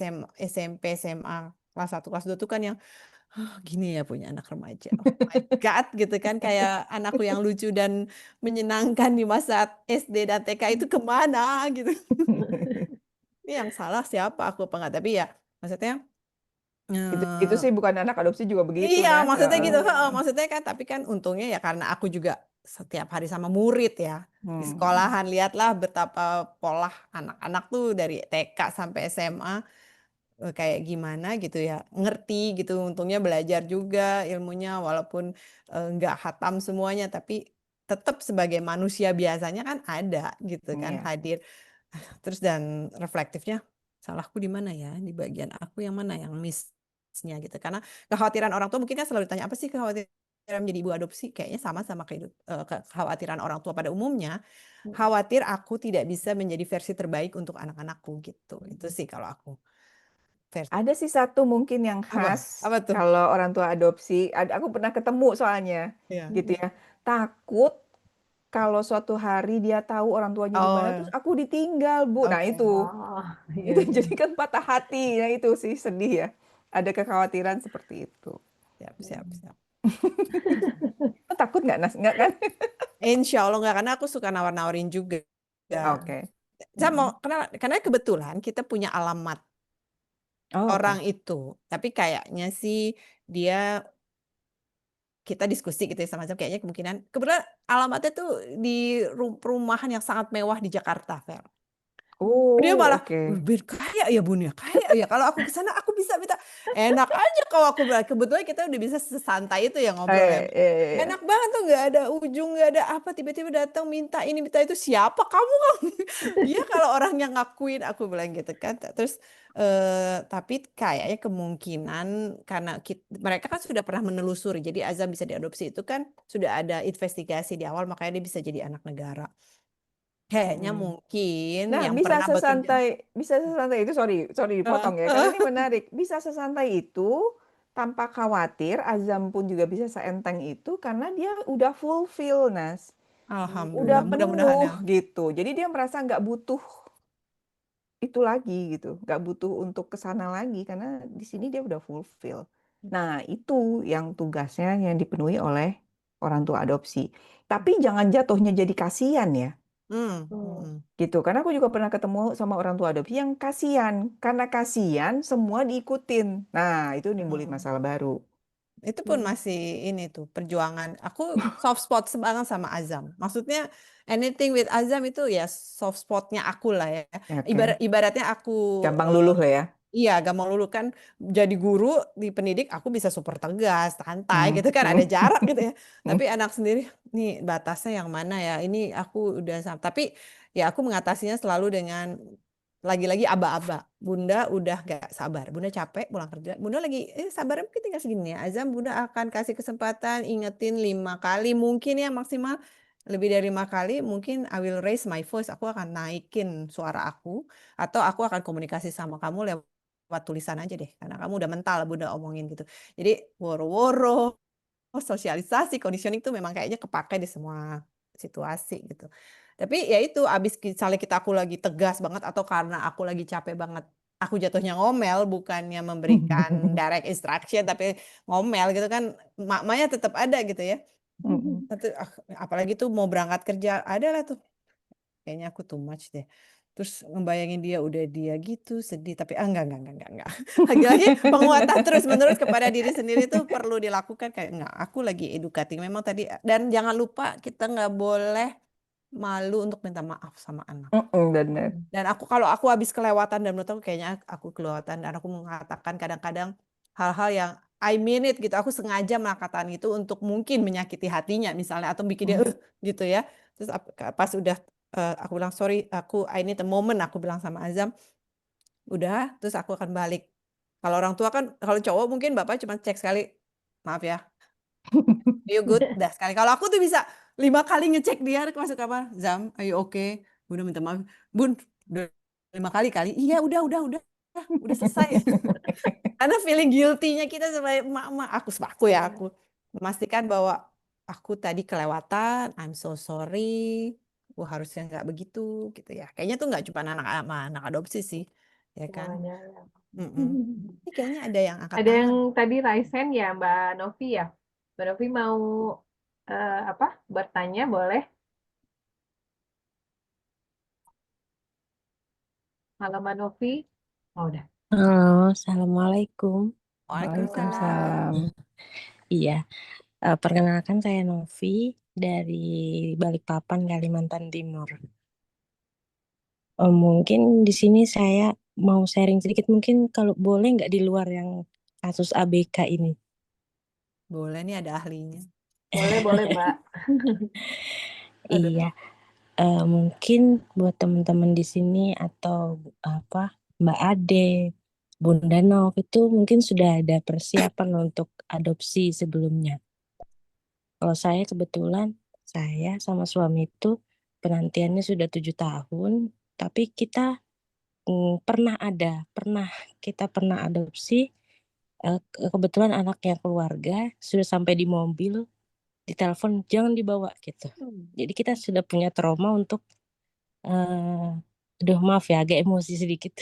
SMA kelas 1 kelas 2 tuh kan yang "Oh, gini ya punya anak remaja. Oh my God gitu kan kayak anakku yang lucu dan menyenangkan di masa SD dan TK itu kemana gitu. Ini yang salah siapa aku apa enggak tapi ya maksudnya Itu sih bukan anak adopsi juga begitu, iya, Nas. maksudnya gitu. Iya. Maksudnya kan, tapi kan untungnya ya karena aku juga setiap hari sama murid ya di Hmm. sekolahan, lihatlah betapa pola anak-anak tuh dari TK sampai SMA kayak gimana gitu ya, ngerti gitu. Untungnya belajar juga ilmunya walaupun nggak hatam semuanya, tapi tetap sebagai manusia biasanya kan ada gitu kan Iya. hadir. Terus dan reflektifnya salahku di mana ya? Di bagian aku yang mana yang miss-nya gitu. Karena kekhawatiran orang tua mungkin kan selalu ditanya apa sih kekhawatiran menjadi ibu adopsi? Kayaknya sama kekhawatiran orang tua pada umumnya. Khawatir aku tidak bisa menjadi versi terbaik untuk anak-anakku gitu. Itu sih kalau aku. Versi. Ada sih satu mungkin yang Apa? khas Apa tuh? kalau orang tua adopsi. Aku pernah ketemu soalnya, Iya. gitu ya. Takut kalau suatu hari dia tahu orang tuanya di mana, terus Oh, aku ditinggal, Bu. Nah, oke. Oh, iya, itu iya. jadi kan patah hati. Nah, itu sih sedih ya. Ada kekhawatiran seperti itu. Siap, siap, siap. Oh, takut nggak, Nas? Nggak kan? Insya Allah nggak, karena aku suka nawar-nawarin juga. Oke. Saya mau, Mm-mm. karena kebetulan kita punya alamat Oh, orang oke. itu. Tapi kayaknya sih dia kita diskusi gitu ya sama-sama kayaknya kemungkinan kebetulan alamatnya tuh di perumahan yang sangat mewah di Jakarta, Fer. Dia Oh, malah oke. kaya ya Bun ya, kaya ya. Kalau aku ke sana aku bisa minta enak aja kalau aku bilang. Kebetulan kita udah bisa sesantai itu ya ngobrol ya. Iya. Enak banget tuh nggak ada ujung nggak ada apa tiba-tiba datang minta ini minta itu siapa kamu? Dia kalau orangnya ngakuin aku bilang gitu kan. Terus tapi kayaknya kemungkinan karena mereka kan sudah pernah menelusuri. Jadi Azam bisa diadopsi itu kan sudah ada investigasi di awal makanya dia bisa jadi anak negara. Kayaknya Mm. mungkin Nah, yang pernah bekerja. bisa sesantai itu, sorry dipotong ya, karena ini menarik. Bisa sesantai itu tanpa khawatir, Azam pun juga bisa seenteng itu karena dia udah fulfill, Nas. Udah Alhamdulillah, mudah-mudahan penuh ya. gitu. Jadi dia merasa nggak butuh itu lagi gitu, nggak butuh untuk ke sana lagi karena di sini dia udah fulfill. Nah, itu yang tugasnya yang dipenuhi oleh orang tua adopsi. Tapi jangan jatuhnya jadi kasihan ya. Hmm, Hmm. hmm, Gitu, karena aku juga pernah ketemu sama orang tua adopsi yang kasihan. Karena kasihan, semua diikutin. Nah, itu nimbulin hmm. masalah baru. Itu pun Hmm. masih ini tuh perjuangan. Aku soft spot banget sama Azam. Maksudnya anything with Azam itu ya soft spotnya aku lah ya. Oke. Ibaratnya aku Gampang luluh lah ya. iya gampang lulu kan jadi guru di pendidik aku bisa super tegas, santai Hmm, gitu kan hmm, ada jarak gitu ya. hmm, Tapi anak sendiri nih batasnya yang mana ya? Ini aku udah tapi ya aku mengatasinya selalu dengan lagi-lagi aba-aba. Bunda udah gak sabar. Bunda capek pulang kerja. Bunda lagi sabar mungkin tinggal segini ya. Azam Bunda akan kasih kesempatan ingetin 5 kali mungkin ya maksimal lebih dari 5 kali mungkin I will raise my voice. Aku akan naikin suara aku atau aku akan komunikasi sama kamu lewat tulisan aja deh karena kamu udah mental Bunda omongin gitu. Jadi woro-woro sosialisasi conditioning tuh memang kayaknya kepake di semua situasi gitu. Tapi ya itu abis misalnya aku lagi tegas banget atau karena aku lagi capek banget aku jatuhnya ngomel bukannya memberikan hmm. direct instruction tapi ngomel gitu kan maknya tetap ada gitu ya. Hmm. Apalagi tuh mau berangkat kerja ada lah tuh kayaknya aku too much deh. terus ngebayangin dia gitu sedih, tapi enggak. Lagi-lagi penguatan terus-menerus kepada diri sendiri itu perlu dilakukan, kayak enggak, aku lagi edukatif memang tadi, dan jangan lupa kita nggak boleh malu untuk minta maaf sama anak. Benar. Dan kalau aku habis kelewatan dan menurut aku kayaknya aku kelewatan dan aku mengatakan kadang-kadang hal-hal yang I mean it gitu, aku sengaja mengatakan itu untuk mungkin menyakiti hatinya misalnya atau bikin dia gitu ya. Terus pas udah aku bilang sorry, I need a moment, aku bilang sama Azam, udah, terus aku akan balik. Kalau orang tua kan, kalau cowok mungkin bapak cuma cek sekali, maaf ya, you good, dah sekali. Kalau aku tuh bisa 5 kali ngecek dia masuk kamar, Zam, are you okay? Bunda minta maaf, Bun, udah 5 kali kali, iya udah selesai. Karena feeling guilty-nya kita sebagai emak-emak, aku memastikan bahwa aku tadi kelewatan, I'm so sorry, harusnya nggak begitu gitu ya. Kayaknya tuh nggak cuma anak adopsi sih, ya kan? Semuanya ya. Ini kayaknya ada yang angkat Ada yang tangan. tadi Raisen ya, Mbak Novi ya. Mbak Novi mau apa? Bertanya boleh. Halo Mbak Novi. Oh, udah. Halo, Assalamualaikum. Waalaikumsalam. Waalaikumsalam. Iya, perkenalkan saya Novi dari Balikpapan, Kalimantan Timur. Mungkin di sini saya mau sharing sedikit, mungkin kalau boleh nggak di luar yang kasus ABK ini. Boleh nih, ada ahlinya. Boleh Mbak. Aduh. Iya, mungkin buat teman-teman di sini atau Mbak Ade, Bunda Nov itu mungkin sudah ada persiapan untuk adopsi sebelumnya. Kalau saya kebetulan, saya sama suami itu penantiannya sudah 7 tahun, tapi kita pernah adopsi. Kebetulan anaknya keluarga sudah sampai di mobil, ditelepon jangan dibawa gitu. Jadi kita sudah punya trauma untuk, aduh maaf ya agak emosi sedikit,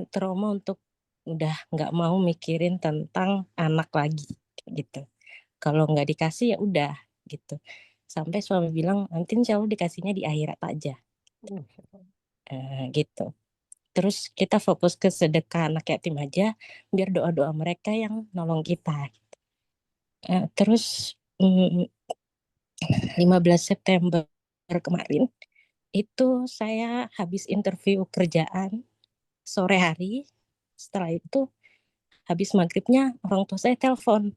trauma untuk udah nggak mau mikirin tentang anak lagi gitu. Kalau nggak dikasih ya udah gitu. Sampai suami bilang nanti insya Allah dikasihnya di akhirat aja. Gitu. Terus kita fokus ke sedekah anak yatim aja, biar doa-doa mereka yang nolong kita. Terus 15 September kemarin itu saya habis interview kerjaan sore hari. Setelah itu habis maghribnya orang tua saya telepon,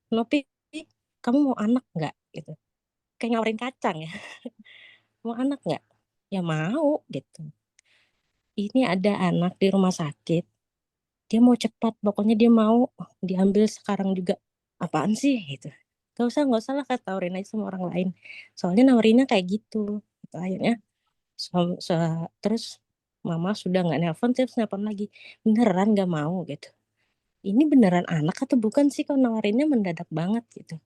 Nopi, kamu mau anak nggak? Gitu. Kayak ngawarin kacang ya. Mau anak nggak? Ya mau gitu. Ini ada anak di rumah sakit. Dia mau cepat, pokoknya dia mau diambil sekarang juga. Apaan sih gitu. Gak usah lah kata tawarin aja sama orang lain. Soalnya nawarinnya kayak gitu. Gitu. Akhirnya terus mama sudah nggak nelpon, terus nelpon lagi. Beneran nggak mau gitu. Ini beneran anak atau bukan sih, kok nawarinnya mendadak banget gitu.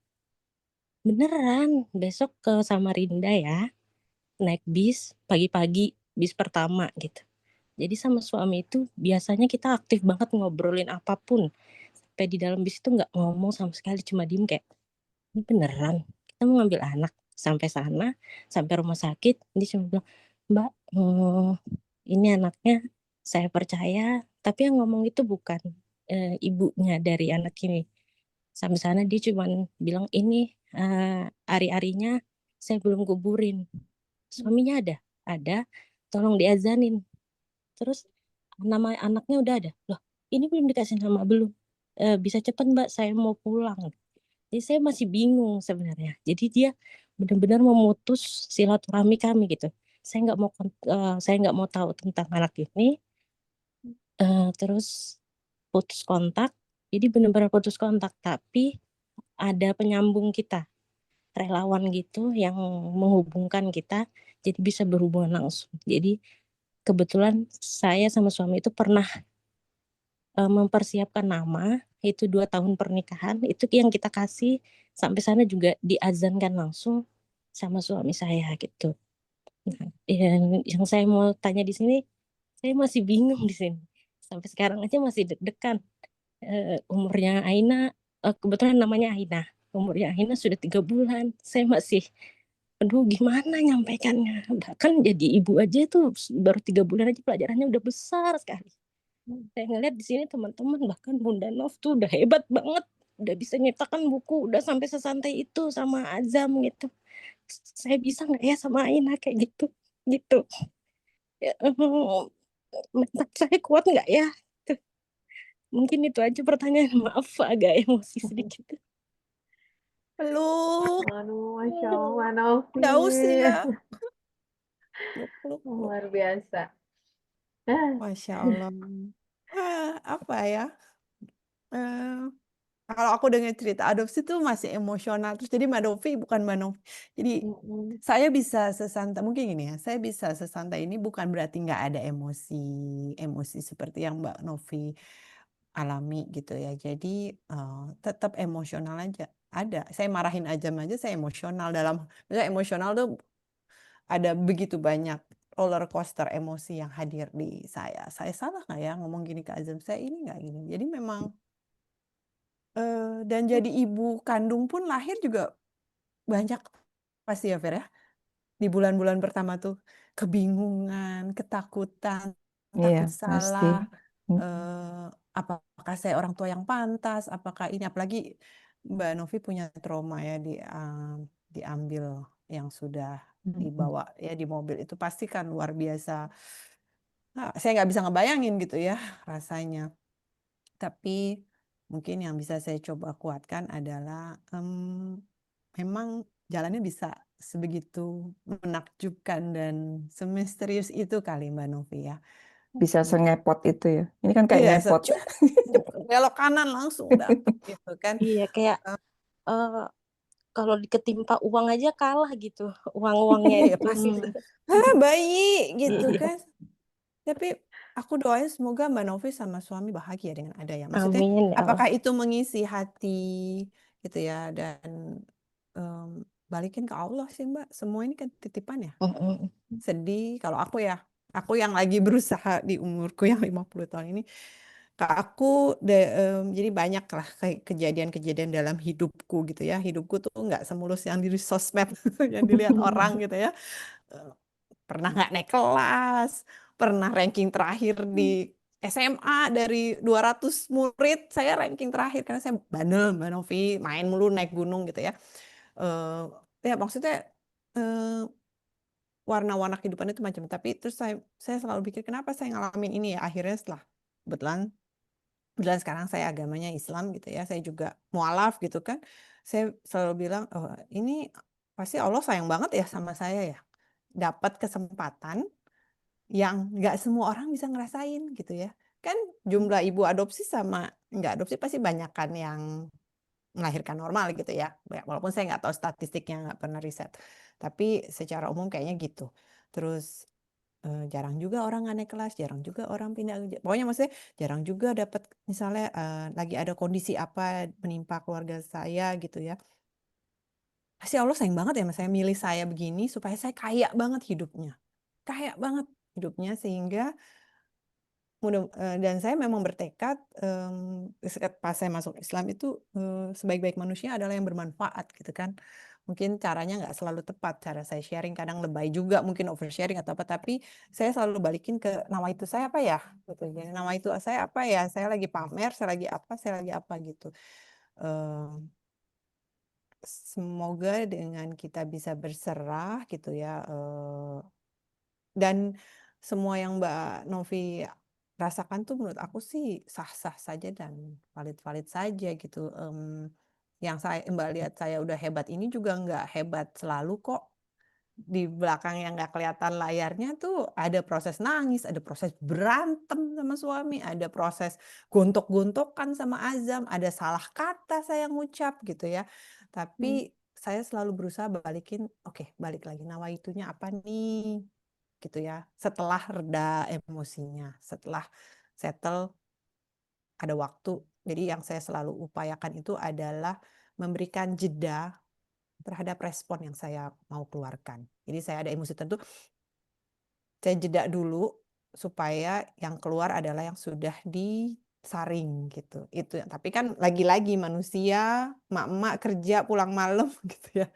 Beneran, besok ke Samarinda ya. Naik bis pagi-pagi, bis pertama gitu. Jadi sama suami itu biasanya kita aktif banget ngobrolin apapun. Sampai di dalam bis itu nggak ngomong sama sekali, cuma diem kayak, ini beneran kita mau ngambil anak. Sampai sana, sampai rumah sakit, dia cuma bilang, Mbak, ini anaknya saya percaya, tapi yang ngomong itu bukan ibunya dari anak ini. Sampai sana dia cuma bilang, ini ari-arinya saya belum kuburin. Suaminya ada, tolong diazanin. Terus nama anaknya udah ada. Loh, ini belum dikasih nama belum? Bisa cepat Mbak, saya mau pulang. Jadi saya masih bingung sebenarnya. Jadi dia benar-benar memutus silaturahmi kami gitu. Saya nggak mau tahu tentang anak ini. Terus putus kontak. Jadi benar-benar putus kontak. Tapi ada penyambung kita, relawan gitu yang menghubungkan kita. Jadi bisa berhubungan langsung. Jadi kebetulan saya sama suami itu pernah mempersiapkan nama, itu 2 tahun pernikahan, itu yang kita kasih sampai sana juga diazankan langsung sama suami saya gitu. Nah, yang saya mau tanya di sini, saya masih bingung di sini. Sampai sekarang aja masih deg-degan. Umurnya Aina, kebetulan namanya Aina. Umurnya Aina sudah 3 bulan. Saya masih aduh gimana nyampaikannya. Bahkan jadi ibu aja tuh baru 3 bulan aja pelajarannya udah besar sekali. Saya ngeliat di sini teman-teman, bahkan Bunda Nov tuh udah hebat banget, udah bisa nyiptakan buku, udah sampai sesantai itu sama Azam gitu. Saya bisa nggak ya sama Aina kayak gitu, gitu. Ya, mental saya kuat nggak ya? Tuh. Mungkin itu aja pertanyaan. Maaf agak emosi sedikit. Peluk, Aduh, Masya Allah, Novi. nggak usah ya. Peluk, peluk, peluk. Luar biasa. Ah, Masya Allah. Apa ya? Eh, Kalau aku dengar cerita adopsi tuh masih emosional. Terus jadi Mbak Novi bukan Mbak Novi. Jadi mm-mm. saya bisa sesantai, mungkin gini ya, saya bisa sesantai ini bukan berarti nggak ada emosi seperti yang Mbak Novi alami gitu ya. Jadi tetap emosional aja. Ada. Saya marahin Ajam aja, saya emosional misalnya emosional tuh ada begitu banyak roller coaster emosi yang hadir di saya. Saya salah nggak ya ngomong gini ke Azam? Saya ini nggak gini. Jadi memang dan jadi ibu kandung pun lahir juga banyak pasti ya Fer ya. Di bulan-bulan pertama tuh kebingungan, ketakutan, Iya, takut pasti. salah, apakah saya orang tua yang pantas, apakah ini apalagi Mbak Novi punya trauma ya diambil yang sudah dibawa ya di mobil itu pasti kan luar biasa. Nah, saya nggak bisa ngebayangin gitu ya rasanya. Tapi mungkin yang bisa saya coba kuatkan adalah memang jalannya bisa sebegitu menakjubkan dan semisterius itu kali Mbak Novi ya. Bisa sengepot itu ya. Ini kan kayak Iya, ngepot. belok kanan langsung dapet gitu kan. Iya kayak kalau ketimpa uang aja kalah gitu, uang-uangnya Iya itu. pasti gitu. Bayi gitu Iya. kan. Tapi aku doain semoga Mbak Novi sama suami bahagia dengan ada ya. Maksudnya Amin ya Allah. apakah itu mengisi hati gitu ya dan balikin ke Allah sih Mbak. Semua ini kan titipan ya. Sedih kalau aku yang lagi berusaha di umurku yang 50 tahun ini. Aku jadi banyak lah kayak kejadian-kejadian dalam hidupku gitu ya. Hidupku tuh nggak semulus yang di sosmed yang dilihat orang gitu ya. Pernah nggak naik kelas, pernah ranking terakhir di SMA dari 200 murid, saya ranking terakhir karena saya bandel Mbak Novi, main mulu naik gunung gitu ya. Ya maksudnya warna-warna kehidupan itu macam. Tapi terus saya selalu pikir kenapa saya ngalamin ini ya. Akhirnya setelah kebetulan sekarang saya agamanya Islam gitu ya. Saya juga mualaf gitu kan. Saya selalu bilang, oh ini pasti Allah sayang banget ya sama saya ya. Dapat kesempatan yang nggak semua orang bisa ngerasain gitu ya. Kan jumlah ibu adopsi sama nggak adopsi pasti banyak kan yang melahirkan normal gitu ya. Walaupun saya nggak tahu statistiknya, nggak pernah riset. Tapi secara umum kayaknya gitu. Terus jarang juga orang nggak naik kelas, jarang juga orang pindah. Pokoknya maksudnya jarang juga dapat misalnya lagi ada kondisi apa menimpa keluarga saya gitu ya. Pasti Allah sayang banget ya, saya milih saya begini supaya saya kaya banget hidupnya. Kaya banget hidupnya sehingga dan saya memang bertekad pas saya masuk Islam itu sebaik-baik manusia adalah yang bermanfaat gitu kan. Mungkin caranya nggak selalu tepat cara saya sharing, kadang lebay juga mungkin oversharing atau apa, tapi saya selalu balikin ke nawaitu saya apa ya gitu ya. Nawaitu saya apa ya? Saya lagi pamer, saya lagi apa gitu. Semoga dengan kita bisa berserah gitu ya dan semua yang Mbak Novi rasakan tuh menurut aku sih sah-sah saja dan valid-valid saja gitu. Yang Mbak lihat saya udah hebat ini juga nggak hebat selalu kok. Di belakang yang nggak kelihatan layarnya tuh ada proses nangis, ada proses berantem sama suami, ada proses gontok-gontokan sama Azam, ada salah kata saya ngucap gitu ya. Tapi saya selalu berusaha balikin, oke, balik lagi nawaitunya apa nih? Gitu ya. Setelah reda emosinya, setelah settle ada waktu. Jadi yang saya selalu upayakan itu adalah memberikan jeda terhadap respon yang saya mau keluarkan. Jadi saya ada emosi tertentu, saya jeda dulu supaya yang keluar adalah yang sudah saring gitu. Itu tapi kan lagi-lagi manusia, emak-emak kerja pulang malam gitu ya.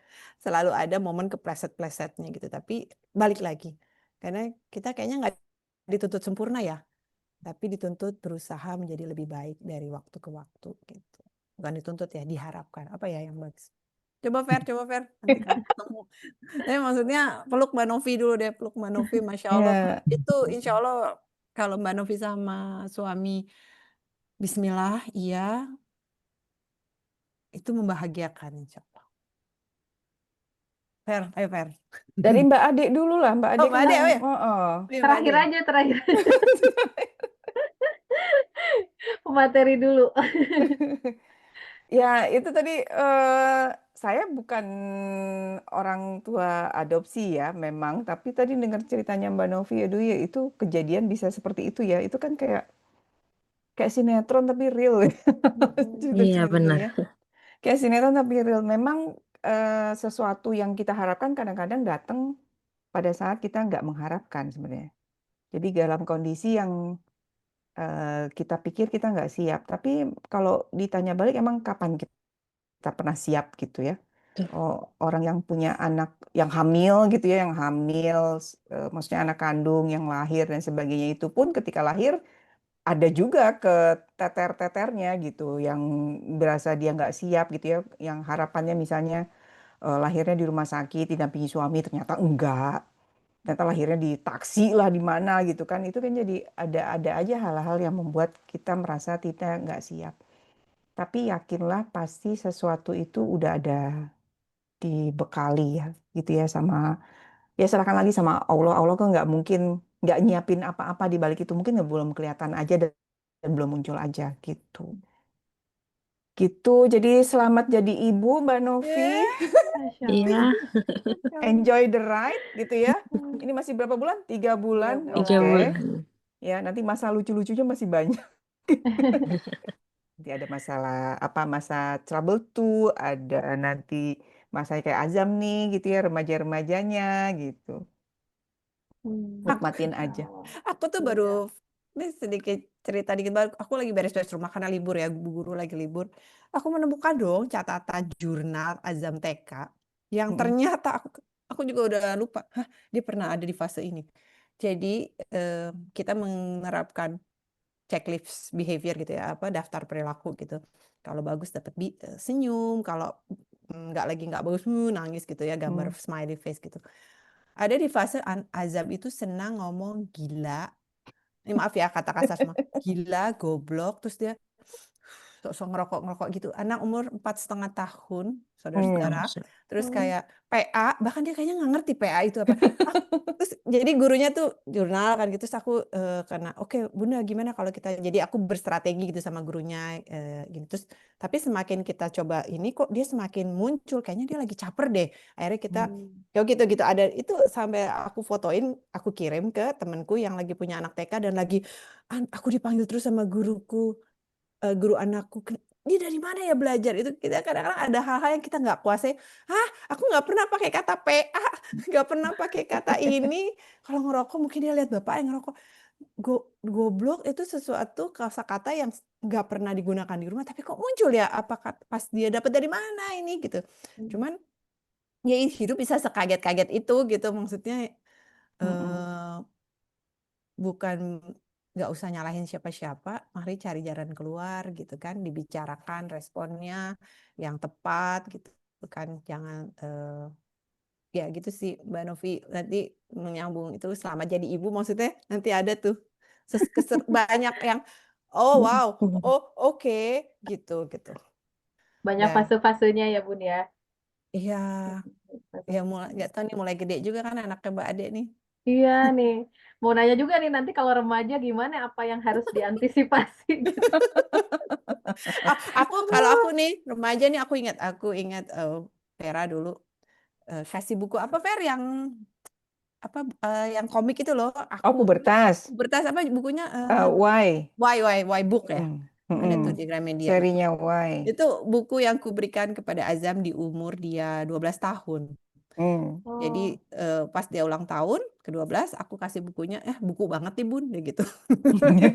Selalu ada momen kepleset-plesetnya gitu. Tapi balik lagi. Karena kita kayaknya nggak dituntut sempurna ya, tapi dituntut berusaha menjadi lebih baik dari waktu ke waktu gitu. Bukan dituntut ya, diharapkan. Apa ya yang bagus? Coba Fer, nanti kalau ketemu. Tapi maksudnya peluk Mbak Novi dulu deh, peluk Mbak Novi, Masya Allah. Ya, Itu insya Allah kalau Mbak Novi sama suami Bismillah, iya, itu membahagiakan insya Allah. Fer, ayo Fer. dari Mbak Ade dulu lah. Mbak Oh Ade Mbak kan Ade, yang, oh ya, oh, oh. iya, Mbak Terakhir Ade. aja, terakhir. Pemateri dulu. Ya, itu tadi saya bukan orang tua adopsi ya, memang. Tapi tadi dengar ceritanya Mbak Novi, aduh ya itu kejadian bisa seperti itu ya. Itu kan kayak sinetron tapi real ya. Iya benar. Cerita-ceritanya. Kayak sinetron tapi real. Memang sesuatu yang kita harapkan kadang-kadang datang pada saat kita nggak mengharapkan sebenarnya. Jadi dalam kondisi yang kita pikir kita nggak siap. Tapi kalau ditanya balik, emang kapan kita pernah siap gitu ya? Tuh. Oh, orang yang punya anak yang hamil gitu ya, yang hamil, maksudnya anak kandung yang lahir dan sebagainya itu pun ketika lahir ada juga ke teter-teternya gitu, yang berasa dia nggak siap gitu ya, yang harapannya misalnya lahirnya di rumah sakit didampingi suami, ternyata enggak, ternyata lahirnya di taksi lah di mana gitu kan, itu kan jadi ada aja hal-hal yang membuat kita merasa kita nggak siap. Tapi yakinlah pasti sesuatu itu udah ada dibekali ya gitu ya, sama ya serahkan lagi sama Allah. Allah kan nggak mungkin nggak nyiapin apa-apa di balik itu, mungkin nggak belum kelihatan aja dan belum muncul aja gitu. Gitu. Jadi selamat jadi ibu Mbak Novi. Masya Iya, Allah. Enjoy the ride gitu ya. Ini masih berapa bulan? 3 bulan. 3 Oke. bulan. bulan. Ya, nanti masa lucu-lucunya masih banyak. Nanti ada masalah apa, masa trouble tuh, ada nanti masa kayak Azam nih gitu ya, remaja-remajanya gitu. Nikmatin Masya aja. Allah. Aku tuh Iya. baru ini sedikit cerita dikit baru. Aku lagi beres-beres rumah karena libur ya, Bu Guru lagi libur. Aku menemukan dong catatan jurnal Azam TK yang Mm-mm. ternyata aku juga udah lupa. Hah, dia pernah ada di fase ini. Jadi kita menerapkan checklist behavior gitu ya, apa daftar perilaku gitu. Kalau bagus dapat senyum, kalau nggak bagus nangis gitu ya, gambar Mm. smiley face gitu. Ada di fase Azam itu senang ngomong gila. Ini maaf ya kata kasar semua. Gila, goblok, terus dia sok-sok ngerokok gitu. Anak umur 4,5 tahun, saudara-saudara. Mm. Terus kayak PA, bahkan dia kayaknya nggak ngerti PA itu apa. Terus jadi gurunya tuh jurnal kan gitu. Terus aku karena oke, Bunda gimana kalau kita, jadi aku berstrategi gitu sama gurunya gini. Terus tapi semakin kita coba ini kok dia semakin muncul, kayaknya dia lagi caper deh. Akhirnya kita ya gitu ada itu, sampai aku fotoin, aku kirim ke temanku yang lagi punya anak TK dan lagi aku dipanggil terus sama guruku, guru anakku, dia dari mana ya belajar itu. Kita kadang-kadang ada hal-hal yang kita nggak kuasai. Aku nggak pernah pakai kata PA, nggak pernah pakai kata ini. Kalau ngerokok mungkin dia lihat bapak yang ngerokok. Goblok itu sesuatu kosakata yang nggak pernah digunakan di rumah, tapi kok muncul ya, apakah pas dia dapat dari mana ini gitu. Cuman ya hidup bisa sekaget-kaget itu gitu, maksudnya bukan, nggak usah nyalahin siapa-siapa, mari cari jalan keluar gitu kan, dibicarakan responnya yang tepat gitu kan, jangan ya gitu sih Mbak Novi. Nanti menyambung itu selamat jadi ibu, maksudnya nanti ada tuh banyak yang oh wow, oh oke, gitu. Banyak Dan fase-fasenya ya Bun ya. iya ya mulai Fase-fasenya. nggak tahu nih, mulai gede juga kan anaknya Mbak Ade nih. Iya nih, mau nanya juga nih nanti kalau remaja gimana, apa yang harus diantisipasi gitu. Kalau aku nih remaja nih, aku ingat Vera dulu kasih buku apa Ver yang apa yang komik itu loh, Oh, pubertas. bertas apa bukunya, Why? why book ya, Mm. ada Mm-mm. tuh di Gramedia. Nah, Serinya Why? itu buku yang kuberikan kepada Azam di umur dia 12 tahun. Hmm. Jadi Oh. pas dia ulang tahun ke-12 aku kasih bukunya, buku banget nih Bun, dia gitu.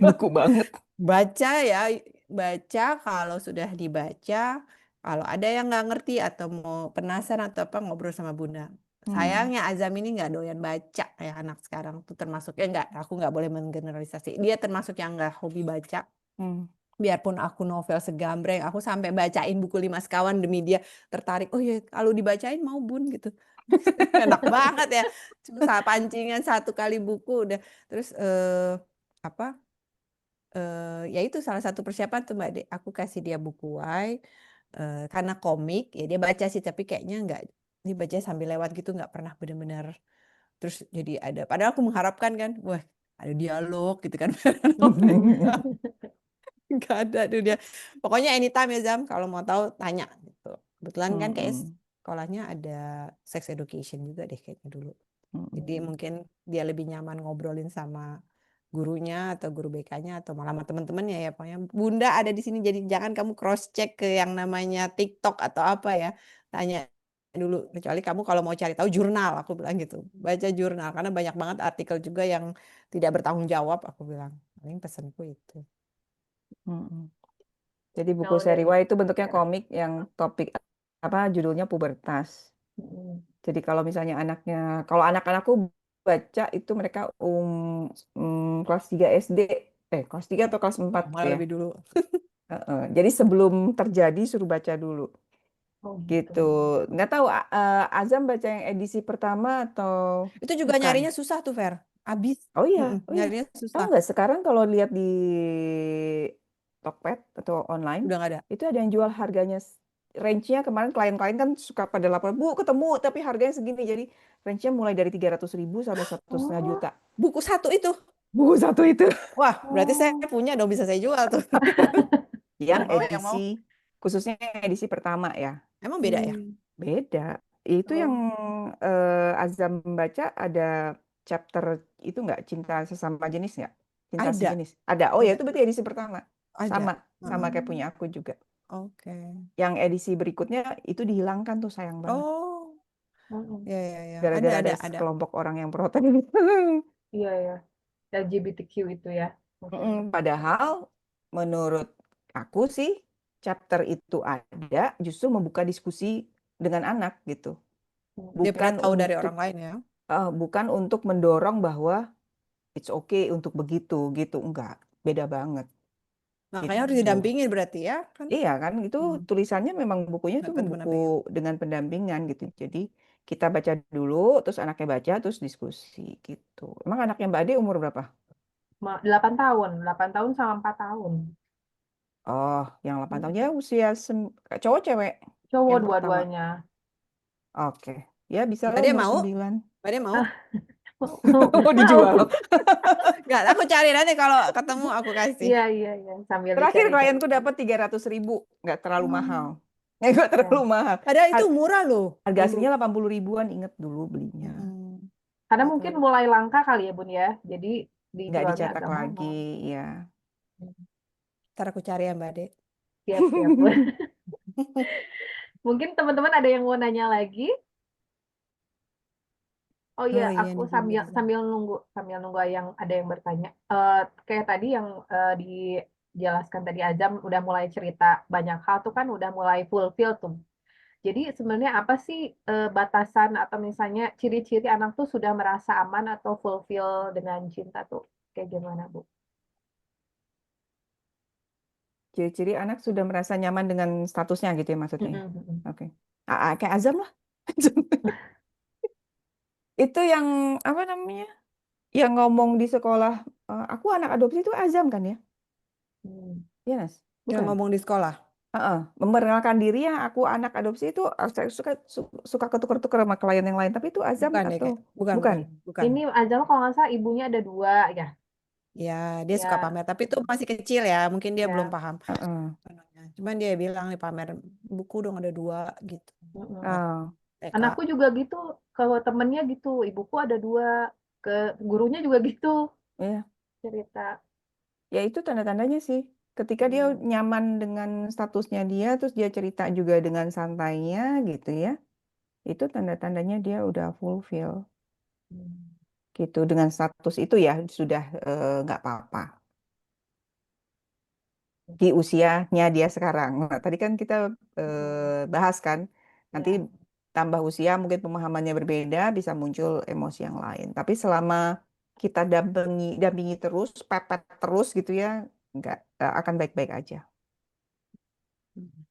Buku banget. Baca ya, baca kalau sudah dibaca, kalau ada yang nggak ngerti atau mau penasaran atau apa ngobrol sama Bunda. Sayangnya Azam ini nggak doyan baca ya anak sekarang tuh termasuk aku nggak boleh menggeneralisasi. Dia termasuk yang nggak hobi baca. Hmm. Biarpun aku novel segambreng, aku sampai bacain buku 5 sekawan demi dia tertarik. Oh ya, kalau dibacain mau Bun gitu. Enak banget ya. Cuma pancingan 1 kali buku udah. Terus apa? Ya itu salah satu persiapan tuh Mbak Dek. Aku kasih dia buku Y karena komik ya dia baca sih tapi kayaknya nggak dibaca sambil lewat gitu nggak pernah benar-benar terus jadi ada padahal aku mengharapkan kan wah ada dialog gitu kan nggak ada tuh dia pokoknya anytime ya Zam kalau mau tahu tanya gitu kebetulan kan kayak Hmm. sekolahnya ada sex education juga deh kayaknya dulu jadi Hmm. mungkin dia lebih nyaman ngobrolin sama gurunya atau guru BK-nya atau malah sama teman-temannya ya pokoknya Bunda ada di sini jadi jangan kamu cross check ke yang namanya TikTok atau apa ya tanya dulu kecuali kamu kalau mau cari tahu jurnal aku bilang gitu baca jurnal karena banyak banget artikel juga yang tidak bertanggung jawab aku bilang paling pesanku itu. Hmm. Jadi buku Kalau seri dari Y itu bentuknya ya. komik yang topik judulnya pubertas. Mm-mm. Jadi kalau misalnya kalau anak-anakku baca itu mereka kelas 3 SD, kelas 3 atau kelas 4 Malah ya. lebih dulu Jadi sebelum terjadi suruh baca dulu. Oh gitu. Gitu. Nggak tahu Azam baca yang edisi pertama atau itu juga bukan? nyarinya susah tuh Fer abis Oh iya, nyarinya tahu susah nggak sekarang kalau lihat di Tokped atau online udah nggak ada itu ada yang jual harganya range-nya kemarin klien-klien kan suka pada lapor Bu ketemu tapi harganya segini jadi range-nya mulai dari 300.000 sampai 1,5 Oh. juta buku satu itu buku satu itu wah berarti saya Oh. punya dong bisa saya jual tuh yang yang mau edisi khususnya edisi pertama ya emang beda ya beda itu yang Oh. Azam baca ada chapter itu nggak cinta sesama jenis nggak cinta ada sejenis ada oh ya ada itu berarti edisi pertama ada sama kayak Hmm. punya aku juga. oke Yang edisi berikutnya itu dihilangkan tuh sayang banget. oh Mm-mm. ya ya ya Gara-gara ada ada sekelompok orang yang protes. Iya ya. LGBTQ itu ya. Mungkin. Padahal menurut aku sih chapter itu ada justru membuka diskusi dengan anak gitu. dia pernah Bukan tahu dari untuk orang lain ya bukan untuk mendorong bahwa it's okay untuk begitu gitu. Enggak, beda banget makanya harus gitu. didampingin berarti ya kan Iya kan itu tulisannya memang bukunya tuh bukan buku pendampingin dengan pendampingan gitu. Jadi kita baca dulu, terus anaknya baca, terus diskusi gitu. Emang anaknya Mbak Ade umur berapa? 8 tahun, 8 tahun sama 4 tahun. Oh, yang 8 tahun ya Mm. usia cowok cewek Cowok yang pertama. dua-duanya. Oke, ya bisa lah Mbak Dia umur mau 9. Mbak Dia mau Ah, mau Oh, mau. dijual. nggak aku cari nanti kalau ketemu aku kasih Iya, iya, iya. Sambil Terakhir dicari-cari. klienku dapat 300.000, nggak terlalu mahal. Hmm. Nggak Ya. terlalu mahal. padahal itu Har- murah loh Harga dulu aslinya 80 ribuan, inget dulu belinya. Karena Nggak mungkin terlalu mulai langka kali ya, Bun ya. Jadi Nggak dijualnya dicetak agak lagi, mahal. ya. ntar aku cari ya Mbak De Siap, siap, Bun. Mungkin teman-teman ada yang mau nanya lagi? Oh iya, oh iya aku nih belum sambil bisa sambil nunggu yang ada yang bertanya. Kayak tadi yang dijelaskan tadi Azam udah mulai cerita banyak hal tuh kan udah mulai fulfill tuh. Jadi sebenarnya apa sih batasan atau misalnya ciri-ciri anak tuh sudah merasa aman atau fulfill dengan cinta tuh kayak gimana, Bu? Ciri-ciri anak sudah merasa nyaman dengan statusnya gitu ya maksudnya. Mm-mm, mm-mm. Oke. Kayak Azam lah. Itu yang apa namanya? Yang ngomong di sekolah, aku anak adopsi itu Azam kan ya? Hmm. Iya, Nas? yang Bukan? ngomong di sekolah Memperkenalkan diri ya aku anak adopsi itu saya suka ketukar-tukar sama klien yang lain. Tapi itu Azam bukan deh atau kayak bukan bukan? bukan bukan Ini Azam kalau nggak salah ibunya ada dua ya. ya dia suka Ya, pamer tapi itu masih kecil ya mungkin dia belum ya. paham Heeh. sebenarnya. Cuman dia bilang nih pamer buku dong ada 2 gitu buat Mm-mm. Oh, TK Anakku juga gitu, kalau temennya gitu, ibuku ada dua, ke gurunya juga gitu iya. cerita. Ya itu tanda-tandanya sih. Ketika dia Hmm. nyaman dengan statusnya dia, terus dia cerita juga dengan santainya gitu ya. itu tanda-tandanya dia udah fulfill Hmm. gitu. Dengan status itu ya sudah nggak apa-apa di usianya dia sekarang. Nah, tadi kan kita bahas kan, nanti Ya. tambah usia mungkin pemahamannya berbeda, bisa muncul emosi yang lain. Tapi selama kita dampingi terus, pepet terus gitu ya, nggak akan baik-baik aja.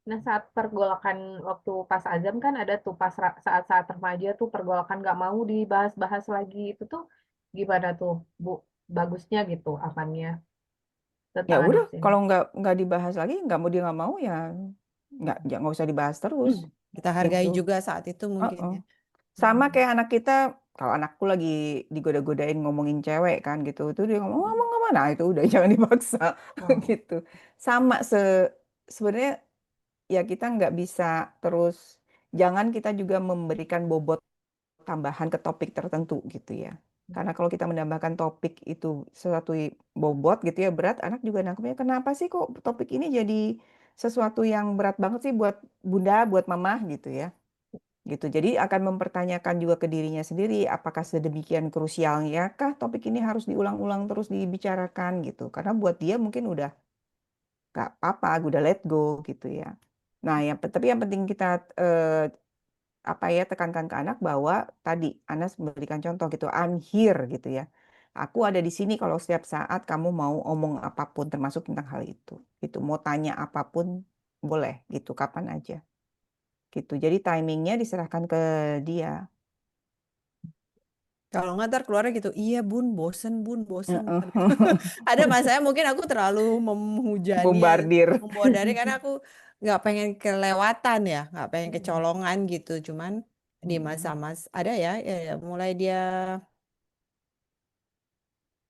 Nah, saat pergolakan waktu pas Azam kan ada tuh pas saat-saat remaja tuh pergolakan nggak mau dibahas-bahas lagi. Itu tuh gimana tuh, Bu? Bagusnya gitu akannya Ya tentang udah, adopsi ini. kalau nggak dibahas lagi, nggak mau ya nggak usah dibahas terus Kita hargai gitu. juga saat itu mungkin Heeh. ya. Sama Hmm. kayak anak kita, kalau anakku lagi digoda-godain ngomongin cewek kan gitu, itu dia ngomong ngomong nah itu udah jangan dipaksa Oh. gitu. Sama sebenarnya ya kita nggak bisa terus, jangan kita juga memberikan bobot tambahan ke topik tertentu gitu ya. Karena kalau kita menambahkan topik itu sesuatu bobot gitu ya berat, anak juga nangkepnya kenapa sih kok topik ini jadi sesuatu yang berat banget sih buat bunda, buat mama gitu ya. Gitu. Jadi akan mempertanyakan juga ke dirinya sendiri apakah sedemikian krusialnya kah topik ini harus diulang-ulang terus dibicarakan gitu. Karena buat dia mungkin udah gak apa-apa, udah let go gitu ya. Nah, tapi yang penting kita apa ya tekankan ke anak bahwa tadi Anas memberikan contoh gitu, I'm here gitu ya. Aku ada di sini kalau setiap saat kamu mau omong apapun termasuk tentang hal itu. Gitu. Mau tanya apapun boleh gitu, kapan aja. Gitu. Jadi timingnya diserahkan ke dia. Kalau nggak ntar keluarnya gitu, iya bun, bosen bun, bosen. Heeh. Ada masanya mungkin aku terlalu memujannya, Bombardir. membodari karena aku nggak pengen kelewatan ya, nggak pengen Hmm. kecolongan gitu. Cuman di masa-masa ada ya, mulai dia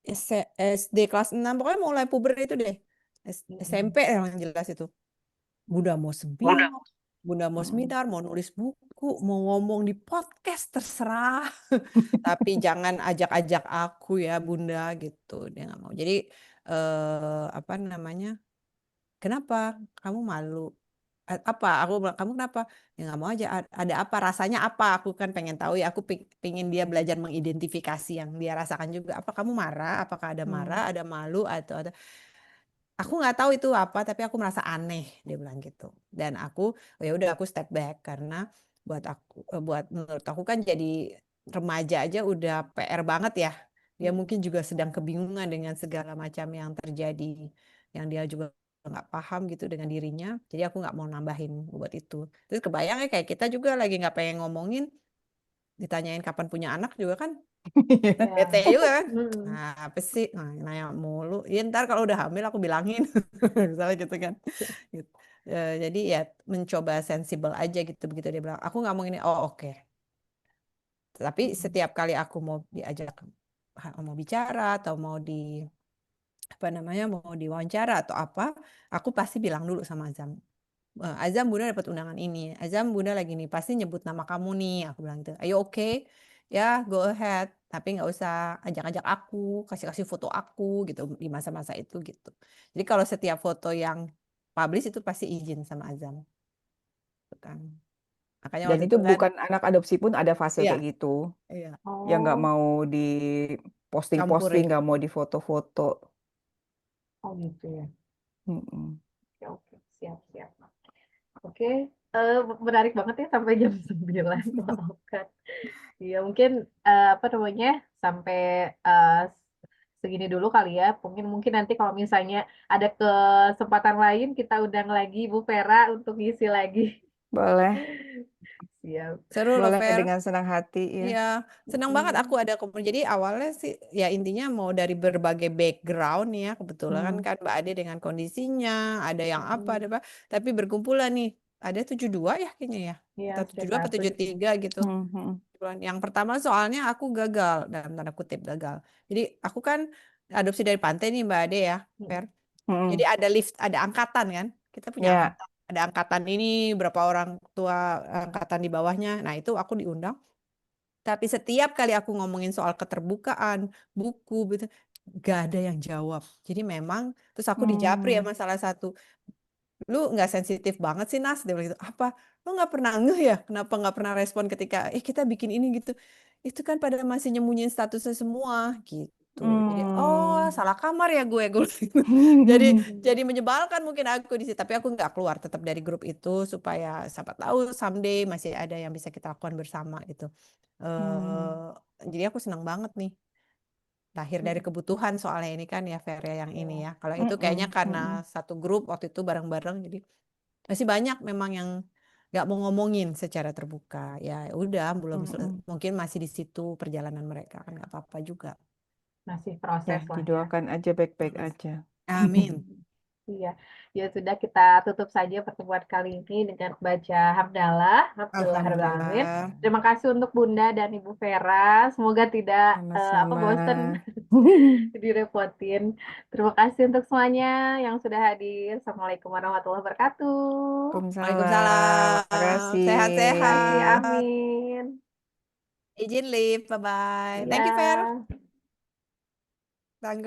SD kelas 6 pokoknya mulai puber itu deh. SMP yang jelas itu. Bunda mau seminar, Bunda mau seminar, mau nulis buku, mau ngomong di podcast terserah. Tapi jangan ajak-ajak aku ya Bunda gitu. Dia nggak mau. Jadi apa namanya? Kenapa? Kamu malu? Apa? Aku bilang, kamu kenapa? Ya nggak mau aja. Ada apa? Rasanya apa? Aku kan pengen tahu ya. Aku pengen dia belajar mengidentifikasi yang dia rasakan juga. Apa kamu marah? Apakah ada marah? Ada malu atau ada? Aku nggak tahu itu apa, tapi aku merasa aneh, dia bilang gitu. Dan aku, oh ya udah aku step back karena buat menurut aku kan jadi remaja aja udah PR banget ya. Dia mungkin juga sedang kebingungan dengan segala macam yang terjadi, yang dia juga nggak paham gitu dengan dirinya. Jadi aku nggak mau nambahin buat itu. Terus kebayangnya kayak kita juga lagi nggak pengen ngomongin, ditanyain kapan punya anak juga kan bete Ya. juga kan. Hmm. Nah, apa sih? Nah, nanya mulu. Ya ntar kalau udah hamil aku bilangin. Misalnya gitu kan. Gitu. Jadi ya mencoba sensibel aja gitu. Begitu dia bilang, aku nggak mau ini. Oh oke. Tapi setiap kali aku mau diajak mau bicara atau mau di apa namanya mau diwawancara atau apa, aku pasti bilang dulu sama Azam. Azam Bunda dapat undangan ini. Azam Bunda lagi nih pasti nyebut nama kamu nih. Aku bilang gitu. Ayo oke ya go ahead. Tapi nggak usah ajak-ajak aku, kasih-kasih foto aku gitu di masa-masa itu gitu. Jadi kalau setiap foto yang publish itu pasti izin sama Azam. Gitu kan. Makanya Dan waktu itu itu kan, bukan anak adopsi pun ada fase iya, kayak gitu. iya, Yang nggak Oh, mau di posting-posting, campurin. nggak mau di foto-foto. oh gitu ya. Mm-mm. Oke, oke. Siap, siap. Oke, eh, menarik banget ya sampai jam 9. Maafkan. Iya, mungkin apa namanya sampai eh, segini dulu kali ya. Mungkin mungkin nanti kalau misalnya ada kesempatan lain kita undang lagi Bu Vera untuk ngisi lagi. Boleh, Siap. Seru loh, boleh Fer. dengan senang hati ya. Iya, senang banget aku ada komunitas. Jadi awalnya sih ya intinya mau dari berbagai background ya. Kebetulan Hmm. kan Mbak Ade dengan kondisinya, ada yang apa, ada Hmm. apa. Tapi berkumpulan nih. Ada 72 ya kayaknya ya. Iya, Kita 72 sekitar apa 73 gitu. Mm-mm. Yang pertama soalnya aku gagal, dalam tanda kutip gagal. Jadi aku kan adopsi dari pantai nih Mbak Ade ya, Fer. Jadi Mm-mm. ada lift, ada angkatan kan. Kita punya Ya, angkatan. Ada angkatan ini, berapa orang tua angkatan di bawahnya. Nah itu aku diundang. Tapi setiap kali aku ngomongin soal keterbukaan, buku, gitu, gak ada yang jawab. Jadi memang, terus aku dijapri Hmm. sama salah satu. lu nggak sensitif banget sih Nas, dia bilang gitu. Apa? Lu nggak pernah ngeh ya? Kenapa nggak pernah respon ketika kita bikin ini gitu? Itu kan pada masih nyembunyiin statusnya semua gitu. Jadi salah kamar ya gue gitu. Jadi menyebalkan mungkin aku di situ. Tapi aku nggak keluar tetap dari grup itu supaya siapa tahu someday masih ada yang bisa kita lakukan bersama gitu. Jadi aku senang banget nih. Lahir dari kebutuhan soalnya ini kan ya Fer ya yang ini ya. Kalau itu kayaknya karena satu grup waktu itu bareng-bareng jadi masih banyak memang yang nggak mau ngomongin secara terbuka. Ya udah mungkin masih di situ perjalanan mereka kan nggak apa-apa juga. Masih Ya, proses lah ya. didoakan aja baik-baik aja. Amin. Iya, ya sudah kita tutup saja pertemuan kali ini dengan baca hamdalah. Alhamdulillahirabbil alamin. Alhamdulillah. Terima kasih untuk Bunda dan Ibu Vera. Semoga tidak bosan Sama-sama. direpotin. Terima kasih untuk semuanya yang sudah hadir. Assalamualaikum warahmatullahi wabarakatuh. Waalaikumsalam. Waalaikumsalam. Makasih. Terima kasih, Sehat-sehat. amin. Izin live. Bye-bye. Thank you, Fer. Ya. Thank